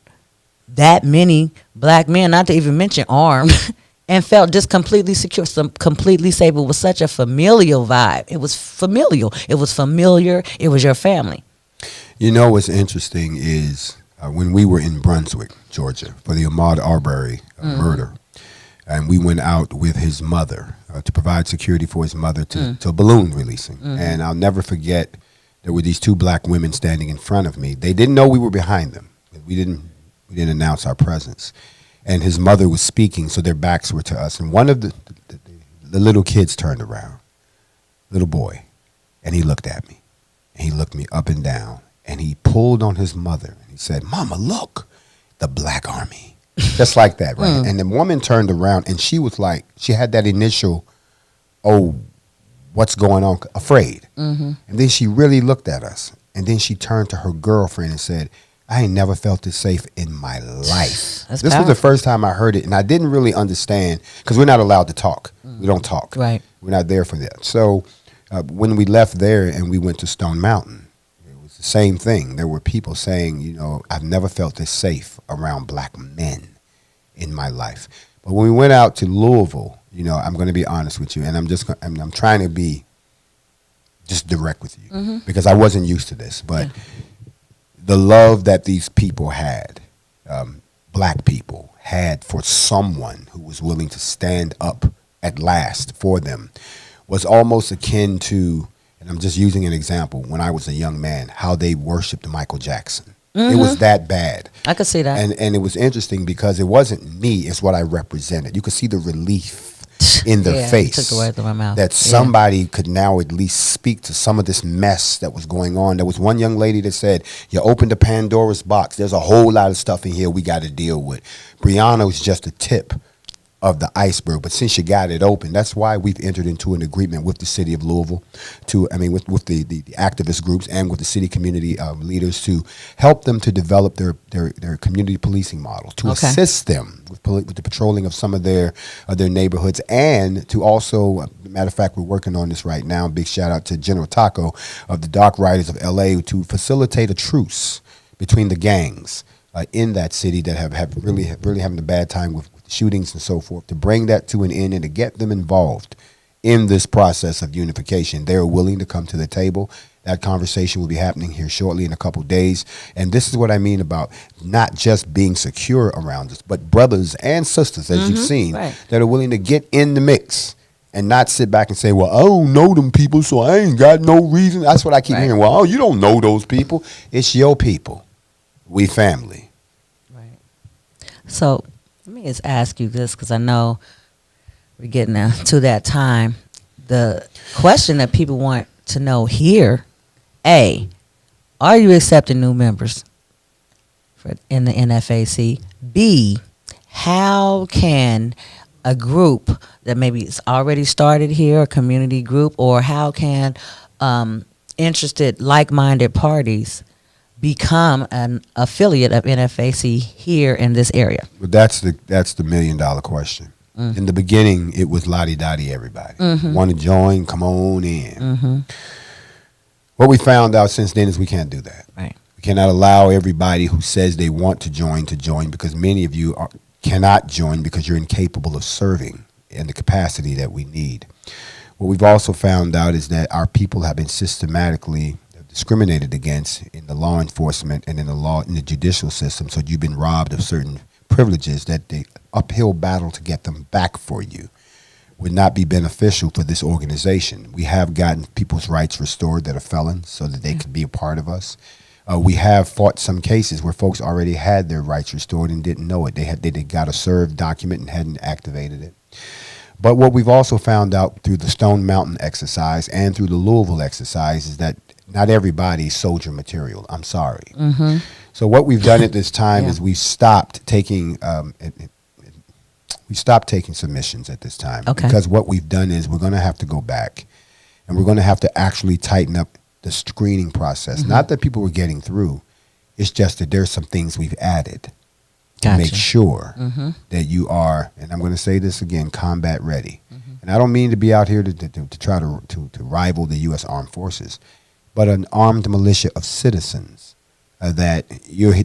that many black men, not to even mention armed, and felt just completely secure, completely safe. It was such a familial vibe. It was familial. It was familiar. It was your family. You know what's interesting is when we were in Brunswick, Georgia, for the Ahmaud Arbery murder, and we went out with his mother to provide security for his mother to a balloon releasing. And I'll never forget, there were these two black women standing in front of me. They didn't know we were behind them. We didn't announce our presence. And his mother was speaking, so their backs were to us. And one of the little kids turned around, little boy, and he looked at me. And he looked me up and down. And he pulled on his mother. And he said, "Mama, look, the Black Army." Just like that, right? And the woman turned around, and she was like, she had that initial, oh, what's going on, afraid. And then she really looked at us. And then she turned to her girlfriend and said, "I ain't never felt this safe in my life." This was the first time I heard it, and I didn't really understand, because we're not allowed to talk. We don't talk. Right. We're not there for that. So when we left there and we went to Stone Mountain, it was the same thing. There were people saying, I've never felt this safe around black men in my life. But when we went out to Louisville, I'm going to be honest with you, and I'm trying to be just direct with you, because I wasn't used to this, but the love that these people had, black people had for someone who was willing to stand up at last for them, was almost akin to, and I'm just using an example, when I was a young man, how they worshipped Michael Jackson. It was that bad. I could see that. And it was interesting because it wasn't me, it's what I represented. You could see the relief in their face. Took the words out of my mouth. That somebody could now at least speak to some of this mess that was going on. There was one young lady that said, "You opened the Pandora's box. There's a whole lot of stuff in here we got to deal with. Breonna was just a tip of the iceberg, but since you got it open, that's why we've entered into an agreement with the city of Louisville, with the activist groups and with the city community leaders to help them to develop their community policing model, to assist them with the patrolling of some of their neighborhoods, and to also, matter of fact, we're working on this right now. Big shout out to General Taco of the Dark Riders of LA to facilitate a truce between the gangs in that city that have really having a bad time with shootings and so forth, to bring that to an end and to get them involved in this process of unification. They're willing to come to the table. That conversation will be happening here shortly in a couple days. And this is what I mean about not just being secure around us, but brothers and sisters, as you've seen, that are willing to get in the mix and not sit back and say, well, I don't know them people, so I ain't got no reason. That's what I keep hearing. Well, you don't know those people. It's your people. We family. Right. So let me just ask you this, because I know we're getting to that time. The question that people want to know here, A, are you accepting new members in the NFAC? B, how can a group that maybe is already started here, a community group, or how can interested, like-minded parties become an affiliate of NFAC here in this area? But that's the $1 million question. In the beginning, it was lottie-dottie, everybody. Want to join? Come on in. What we found out since then is we can't do that. Right. We cannot allow everybody who says they want to join because many of you cannot join because you're incapable of serving in the capacity that we need. What we've also found out is that our people have been systematically discriminated against in the law enforcement and in the judicial system. So you've been robbed of certain privileges that the uphill battle to get them back for you would not be beneficial for this organization. We have gotten people's rights restored that are felons so that they could be a part of us. We have fought some cases where folks already had their rights restored and didn't know it. They got a served document and hadn't activated it. But what we've also found out through the Stone Mountain exercise and through the Louisville exercise is that not everybody's soldier material. I'm sorry. So what we've done at this time is we've stopped taking submissions at this time. Because what we've done is we're going to have to go back and we're going to have to actually tighten up the screening process. Not that people were getting through. It's just that there's some things we've added to make sure that you are, and I'm going to say this again, combat ready. And I don't mean to be out here to try to rival the U.S. Armed Forces, but an armed militia of citizens that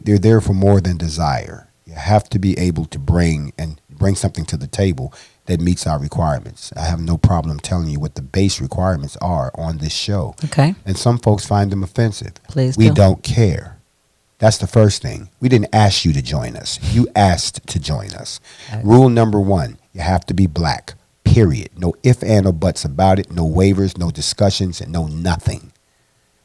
they're there for more than desire. You have to be able to bring something to the table that meets our requirements. I have no problem telling you what the base requirements are on this show. Okay. And some folks find them offensive. Please We don't care. That's the first thing. We didn't ask you to join us. You asked to join us. Rule number 1, you have to be black, period. No ifs, and or buts about it. No waivers, no discussions, and no nothing.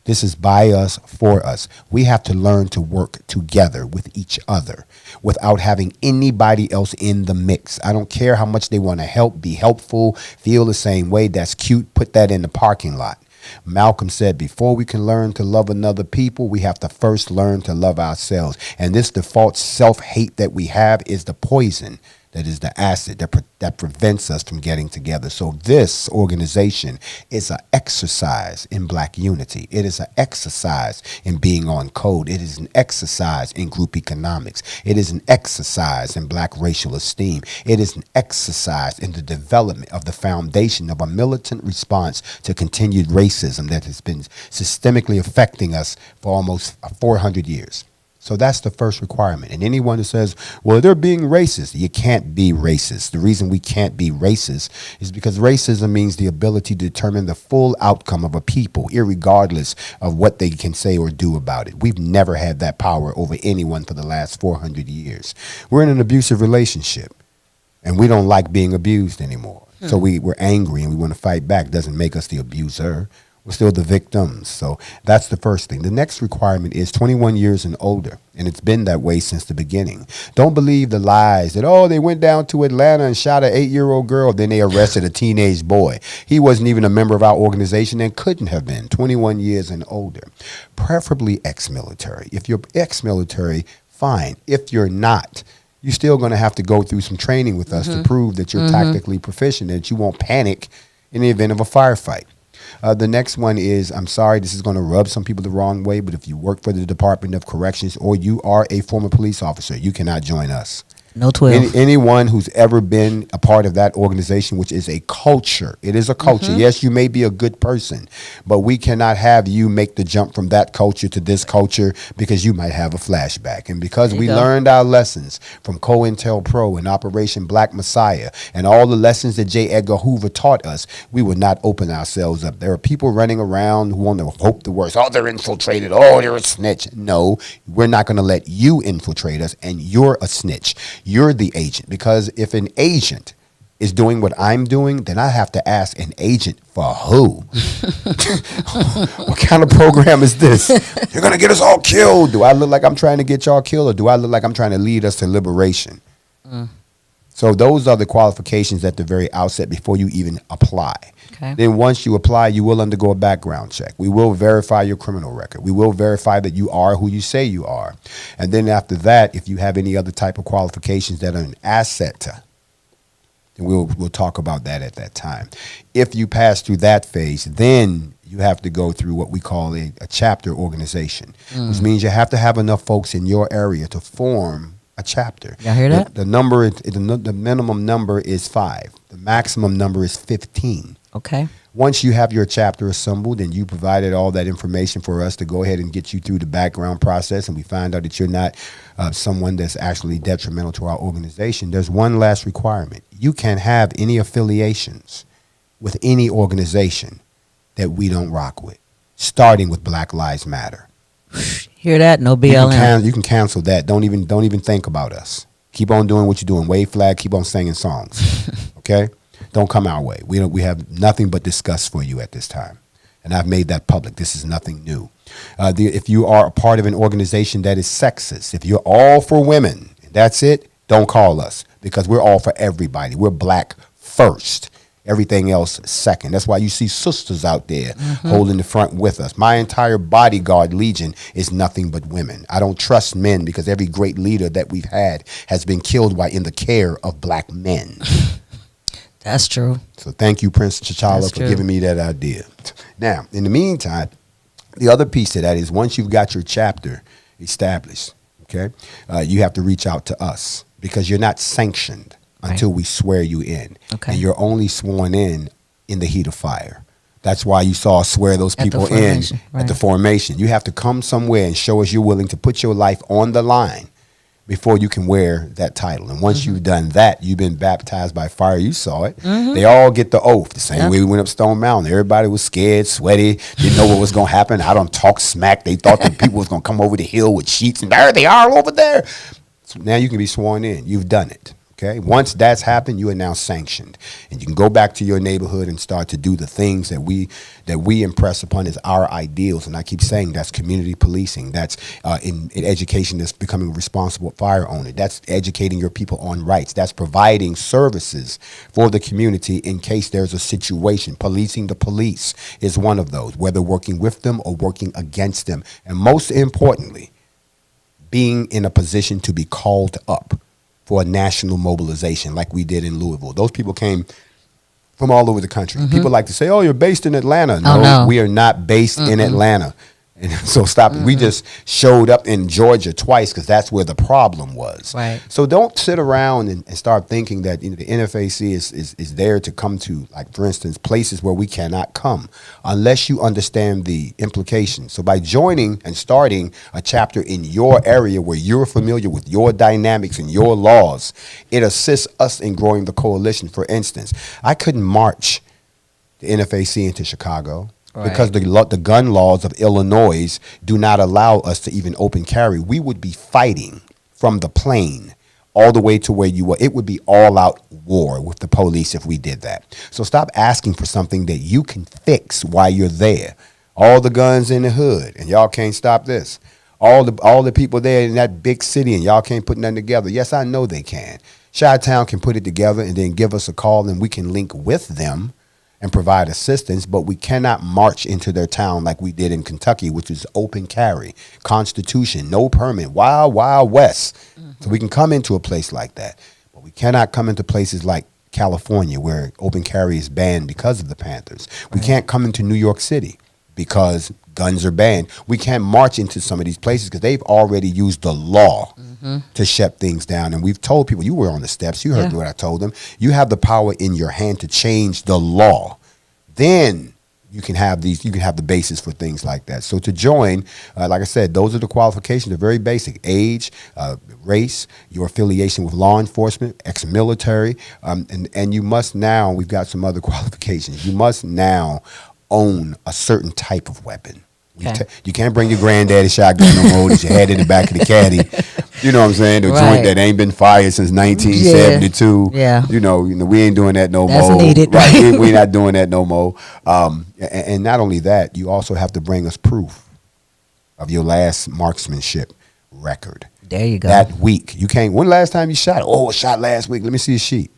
This is by us, for us. We have to learn to work together with each other without having anybody else in the mix. I don't care how much they want to help, be helpful, feel the same way. That's cute. Put that in the parking lot. Malcolm said, before we can learn to love another people, we have to first learn to love ourselves. And this default self-hate that we have is the poison, that is the acid that prevents us from getting together. So this organization is an exercise in black unity. It is an exercise in being on code. It is an exercise in group economics. It is an exercise in black racial esteem. It is an exercise in the development of the foundation of a militant response to continued racism that has been systemically affecting us for almost 400 years. So that's the first requirement. And anyone who says, well, they're being racist, you can't be racist. The reason we can't be racist is because racism means the ability to determine the full outcome of a people, irregardless of what they can say or do about it. We've never had that power over anyone for the last 400 years. We're in an abusive relationship, and we don't like being abused anymore. So we're angry and we want to fight back. Doesn't make us the abuser. We're still the victims. So that's the first thing. The next requirement is 21 years and older, and it's been that way since the beginning. Don't believe the lies that, they went down to Atlanta and shot an 8-year-old girl, then they arrested a teenage boy. He wasn't even a member of our organization and couldn't have been. 21 years and older, preferably ex-military. If you're ex-military, fine. If you're not, you're still going to have to go through some training with us to prove that you're tactically proficient, that you won't panic in the event of a firefight. The next one is, I'm sorry, this is going to rub some people the wrong way, but if you work for the Department of Corrections or you are a former police officer, you cannot join us. No 12. Anyone who's ever been a part of that organization, which is a culture. It is a culture. Yes, you may be a good person, but we cannot have you make the jump from that culture to this culture because you might have a flashback. And because we learned our lessons from COINTELPRO and Operation Black Messiah and all the lessons that J. Edgar Hoover taught us, we would not open ourselves up. There are people running around who want to hope the worst. They're infiltrated. They're a snitch. No, we're not going to let you infiltrate us, and you're a snitch. You're the agent, because if an agent is doing what I'm doing, then I have to ask an agent for who? What kind of program is this? You're going to get us all killed. Do I look like I'm trying to get y'all killed, or do I look like I'm trying to lead us to liberation? So those are the qualifications at the very outset before you even apply. Okay. Then once you apply, you will undergo a background check. We will verify your criminal record. We will verify that you are who you say you are. And then after that, if you have any other type of qualifications that are an asset to, then we'll talk about that at that time. If you pass through that phase, then you have to go through what we call a chapter organization, which means you have to have enough folks in your area to form a chapter. Y'all hear that? The number, the minimum number is 5. The maximum number is 15. Okay. Once you have your chapter assembled and you provided all that information for us to go ahead and get you through the background process, and we find out that you're not someone that's actually detrimental to our organization, there's one last requirement. You can't have any affiliations with any organization that we don't rock with, starting with Black Lives Matter. Hear that? No BLM. You can cancel that. Don't even think about us. Keep on doing what you're doing. Wave flag. Keep on singing songs. Okay? Don't come our way. We have nothing but disgust for you at this time, and I've made that public. This is nothing new. If you are a part of an organization that is sexist, if you're all for women, that's it. Don't call us, because we're all for everybody. We're black first. Everything else second. That's why you see sisters out there holding the front with us. My entire bodyguard legion is nothing but women. I don't trust men, because every great leader that we've had has been killed while in the care of black men. That's true. So thank you, Prince T'Challa, for giving me that idea. Now, in the meantime, the other piece to that is once you've got your chapter established, okay, you have to reach out to us, because you're not sanctioned until we swear you in. Okay. And you're only sworn in the heat of fire. That's why you saw us swear those people in at the formation. You have to come somewhere and show us you're willing to put your life on the line before you can wear that title. And once you've done that, you've been baptized by fire. You saw it. They all get the oath. The same way we went up Stone Mountain. Everybody was scared, sweaty, didn't know what was going to happen. I don't talk smack. They thought that people was going to come over the hill with sheets, and there they are over there. So now you can be sworn in. You've done it. Okay. Once that's happened, you are now sanctioned, and you can go back to your neighborhood and start to do the things that we impress upon as our ideals. And I keep saying that's community policing. That's in education. That's becoming a responsible fire owner. That's educating your people on rights. That's providing services for the community in case there's a situation. Policing the police is one of those, whether working with them or working against them, and most importantly, being in a position to be called up for a national mobilization like we did in Louisville. Those people came from all over the country. People like to say, oh, you're based in Atlanta. No, we are not based in Atlanta. And so stop it. We just showed up in Georgia twice, because that's where the problem was. Right. So don't sit around and start thinking that the NFAC is there to come to, like, for instance, places where we cannot come unless you understand the implications. So by joining and starting a chapter in your area where you're familiar with your dynamics and your laws, it assists us in growing the coalition. For instance, I couldn't march the NFAC into Chicago. Right. Because the gun laws of Illinois do not allow us to even open carry. We would be fighting from the plane all the way to where you were. It would be all out war with the police if we did that. So stop asking for something that you can fix while you're there. All the guns in the hood, and y'all can't stop this. All the people there in that big city, and y'all can't put nothing together. Yes, I know they can. Chi-Town can put it together and then give us a call, and we can link with them and provide assistance, but we cannot march into their town like we did in Kentucky, which is open carry, Constitution, no permit, wild, wild west. So we can come into a place like that, but we cannot come into places like California where open carry is banned because of the Panthers. We can't come into New York City because guns are banned. We can't march into some of these places because they've already used the law to shut things down. And we've told people, you were on the steps, you heard what I told them. You have the power in your hand to change the law. Then you can have the basis for things like that. So to join, like I said, those are the qualifications. They're very basic: age, race, your affiliation with law enforcement, ex-military, and you must now. We've got some other qualifications. You must now own a certain type of weapon. You can't bring your granddaddy shotgun no more that you had in the back of the caddy. You know what I'm saying? The Right. joint that ain't been fired since 1972. Yeah. You know, we ain't doing that no That's more. needed, Right. right? We not doing that no more. And not only that, you also have to bring us proof of your last marksmanship record. There you go. That week. You can't. When last time you shot? Oh, I shot last week. Let me see a sheet.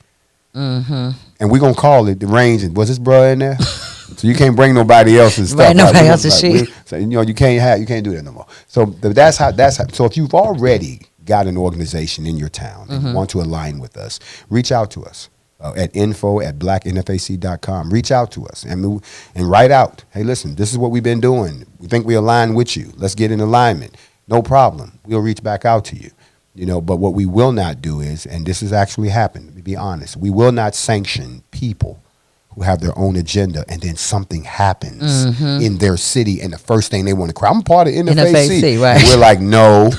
Mm-hmm. And we're going to call it the range. Was this bro in there? So you can't bring nobody else's stuff. Right, nobody We else's sheet. So, you can't do that no more. So that's how. So if you've already got an organization in your town and you want to align with us, reach out to us at info@blacknfac.com. Reach out to us and write out, hey, listen, this is what we've been doing. We think we align with you. Let's get in alignment. No problem. We'll reach back out to you. But what we will not do is, and this has actually happened, let me be honest, we will not sanction people who have their own agenda and then something happens in their city and the first thing they want to cry, I'm part of NFAC. right. And we're like, no,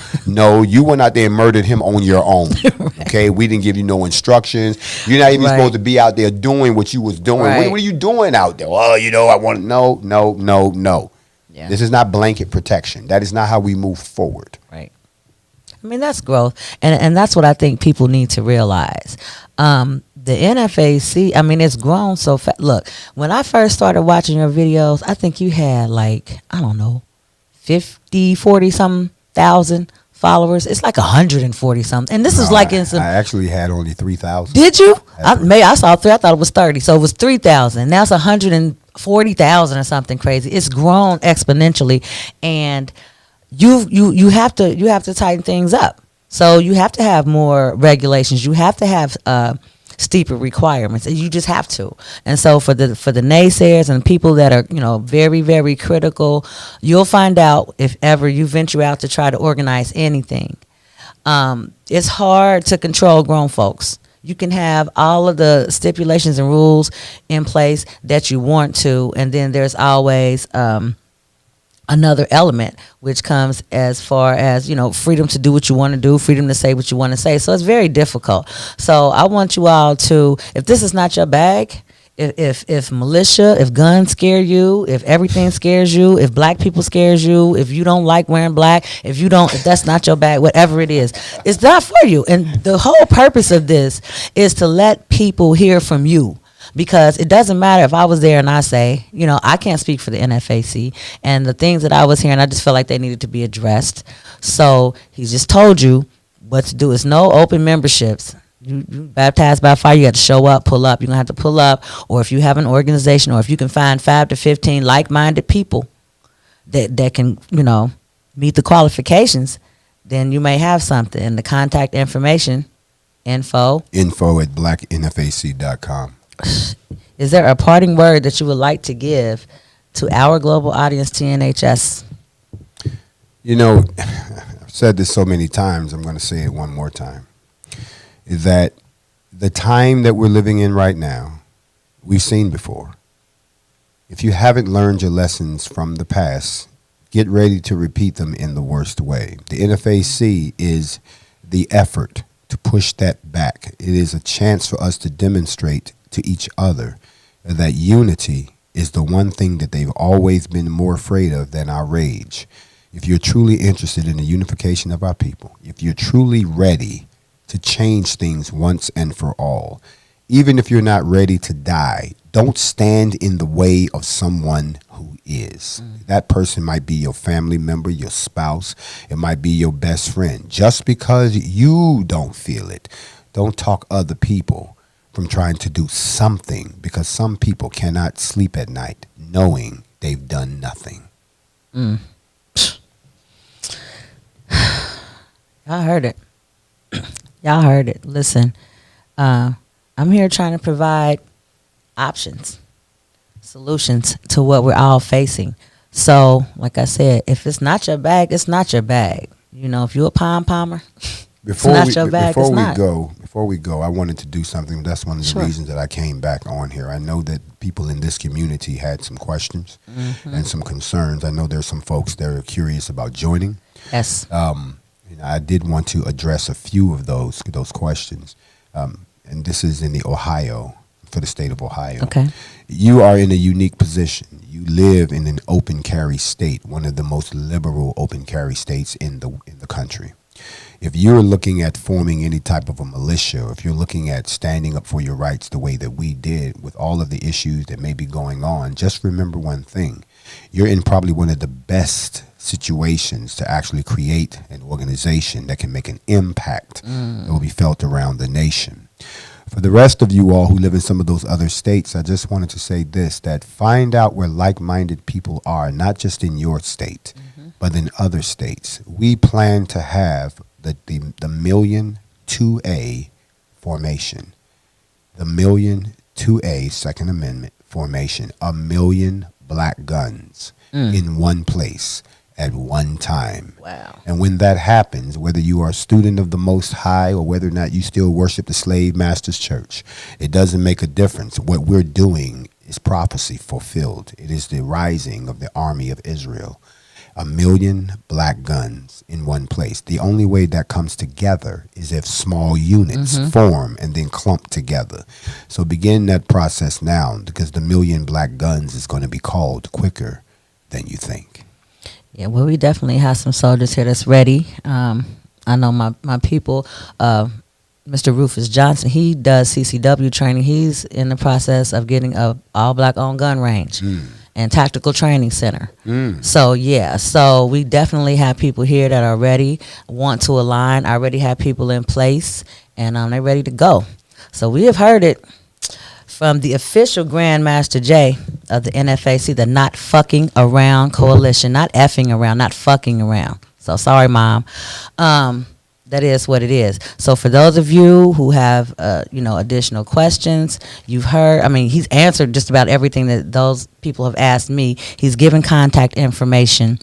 you went out there and murdered him on your own. Right. Okay, we didn't give you no instructions. You're not even supposed to be out there doing what you was doing. Right. What are you doing out there? Well, I want to, no. Yeah. This is not blanket protection. That is not how we move forward. Right. I mean, that's growth. And that's what I think people need to realize. The NFAC, I mean, it's grown so fast. Look, when I first started watching your videos, I think you had 40 something thousand followers. It's like 140 something. And this is like in some. I actually had only 3,000. Did you? I saw 3. I thought it was 30. So it was 3,000. Now it's 140,000 or something crazy. It's grown exponentially, and you have to tighten things up. So you have to have more regulations. You have to have steeper requirements. You just have to. And so for the naysayers and people that are very, very critical, you'll find out if ever you venture out to try to organize anything. It's hard to control grown folks. You can have all of the stipulations and rules in place that you want to, and then there's always another element which comes as far as freedom to do what you want to do, freedom to say what you want to say. So it's very difficult. So I want you all to, if this is not your bag, if militia, if guns scare you, if everything scares you, if black people scares you, if you don't like wearing black, if that's not your bag, whatever it is, it's not for you. And the whole purpose of this is to let people hear from you. Because it doesn't matter if I was there and I say, I can't speak for the NFAC, and the things that I was hearing, I just felt like they needed to be addressed. So he just told you what to do. It's no open memberships. You baptized by fire, you got to show up, pull up. You're going to have to pull up, or if you have an organization, or if you can find 5 to 15 like-minded people that can, meet the qualifications, then you may have something. And the contact information, info@blacknfac.com. Is there a parting word that you would like to give to our global audience, TNHS? I've said this so many times, I'm going to say it one more time, is that the time that we're living in right now, we've seen before. If you haven't learned your lessons from the past, get ready to repeat them in the worst way. The NFAC is the effort to push that back. It is a chance for us to demonstrate to each other that unity is the one thing that they've always been more afraid of than our rage. If you're truly interested in the unification of our people, if you're truly ready to change things once and for all, even if you're not ready to die, don't stand in the way of someone who is. That person might be your family member, your spouse, it might be your best friend. Just because you don't feel it, don't talk other people from trying to do something, because some people cannot sleep at night knowing they've done nothing. Y'all heard it. Y'all heard it. Listen, I'm here trying to provide options, solutions to what we're all facing. So, like I said, if it's not your bag, it's not your bag. If you're a pom-pommer, it's not your bag, it's not. Before we go, I wanted to do something. That's one of the reasons that I came back on here. I know that people in this community had some questions and some concerns. I know there's some folks that are curious about joining. Yes. I did want to address a few of those questions. And this is in for the state of Ohio. Okay. You are in a unique position. You live in an open carry state, one of the most liberal open carry states in the country. If you're looking at forming any type of a militia, or if you're looking at standing up for your rights the way that we did with all of the issues that may be going on, just remember one thing. You're in probably one of the best situations to actually create an organization that can make an impact that will be felt around the nation. For the rest of you all who live in some of those other states, I just wanted to say this, that find out where like-minded people are, not just in your state, but in other states. We plan to have the Million 2A formation. The Million 2A Second Amendment formation. 1 million black guns in one place at one time. Wow. And when that happens, whether you are a student of the Most High or whether or not you still worship the slave master's church, it doesn't make a difference. What we're doing is prophecy fulfilled. It is the rising of the army of Israel. 1 million black guns in one place. The only way that comes together is if small units form and then clump together. So begin that process now, because the 1 million black guns is going to be called quicker than you think. Yeah, well, we definitely have some soldiers here that's ready. I know my people, Mr. Rufus Johnson, he does CCW training. He's in the process of getting a all-black-owned gun range and tactical training center. So, yeah, so we definitely have people here that are ready, want to align. I already have people in place, and they're ready to go. So we have heard it from the official Grandmaster Jay of the NFAC, the Not Fucking Around Coalition. Not effing around, not fucking around. So sorry, Mom. That is what it is. So for those of you who have, additional questions, you've heard, he's answered just about everything that those people have asked me. He's given contact information.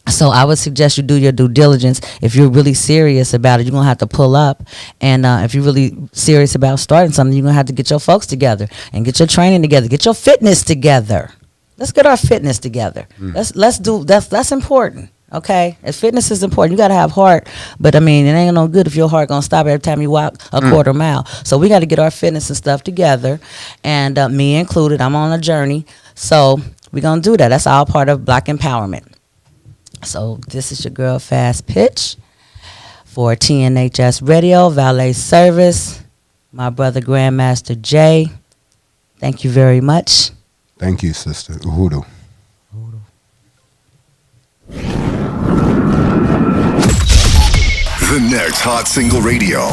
So I would suggest you do your due diligence. If you're really serious about it, you're going to have to pull up. And if you're really serious about starting something, you're going to have to get your folks together and get your training together, get your fitness together. Let's get our fitness together. Let's do, that's important. Okay, and fitness is important. You got to have heart, but it ain't no good if your heart gonna stop every time you walk a quarter mile. So we got to get our fitness and stuff together, and me included. I'm on a journey, so we're gonna do that. That's all part of Black empowerment. So this is your girl Fast Pitch for TNHS Radio Valet Service. My brother Grandmaster Jay. Thank you very much. Thank you, Sister Uhuru. The next Hot Single Radio.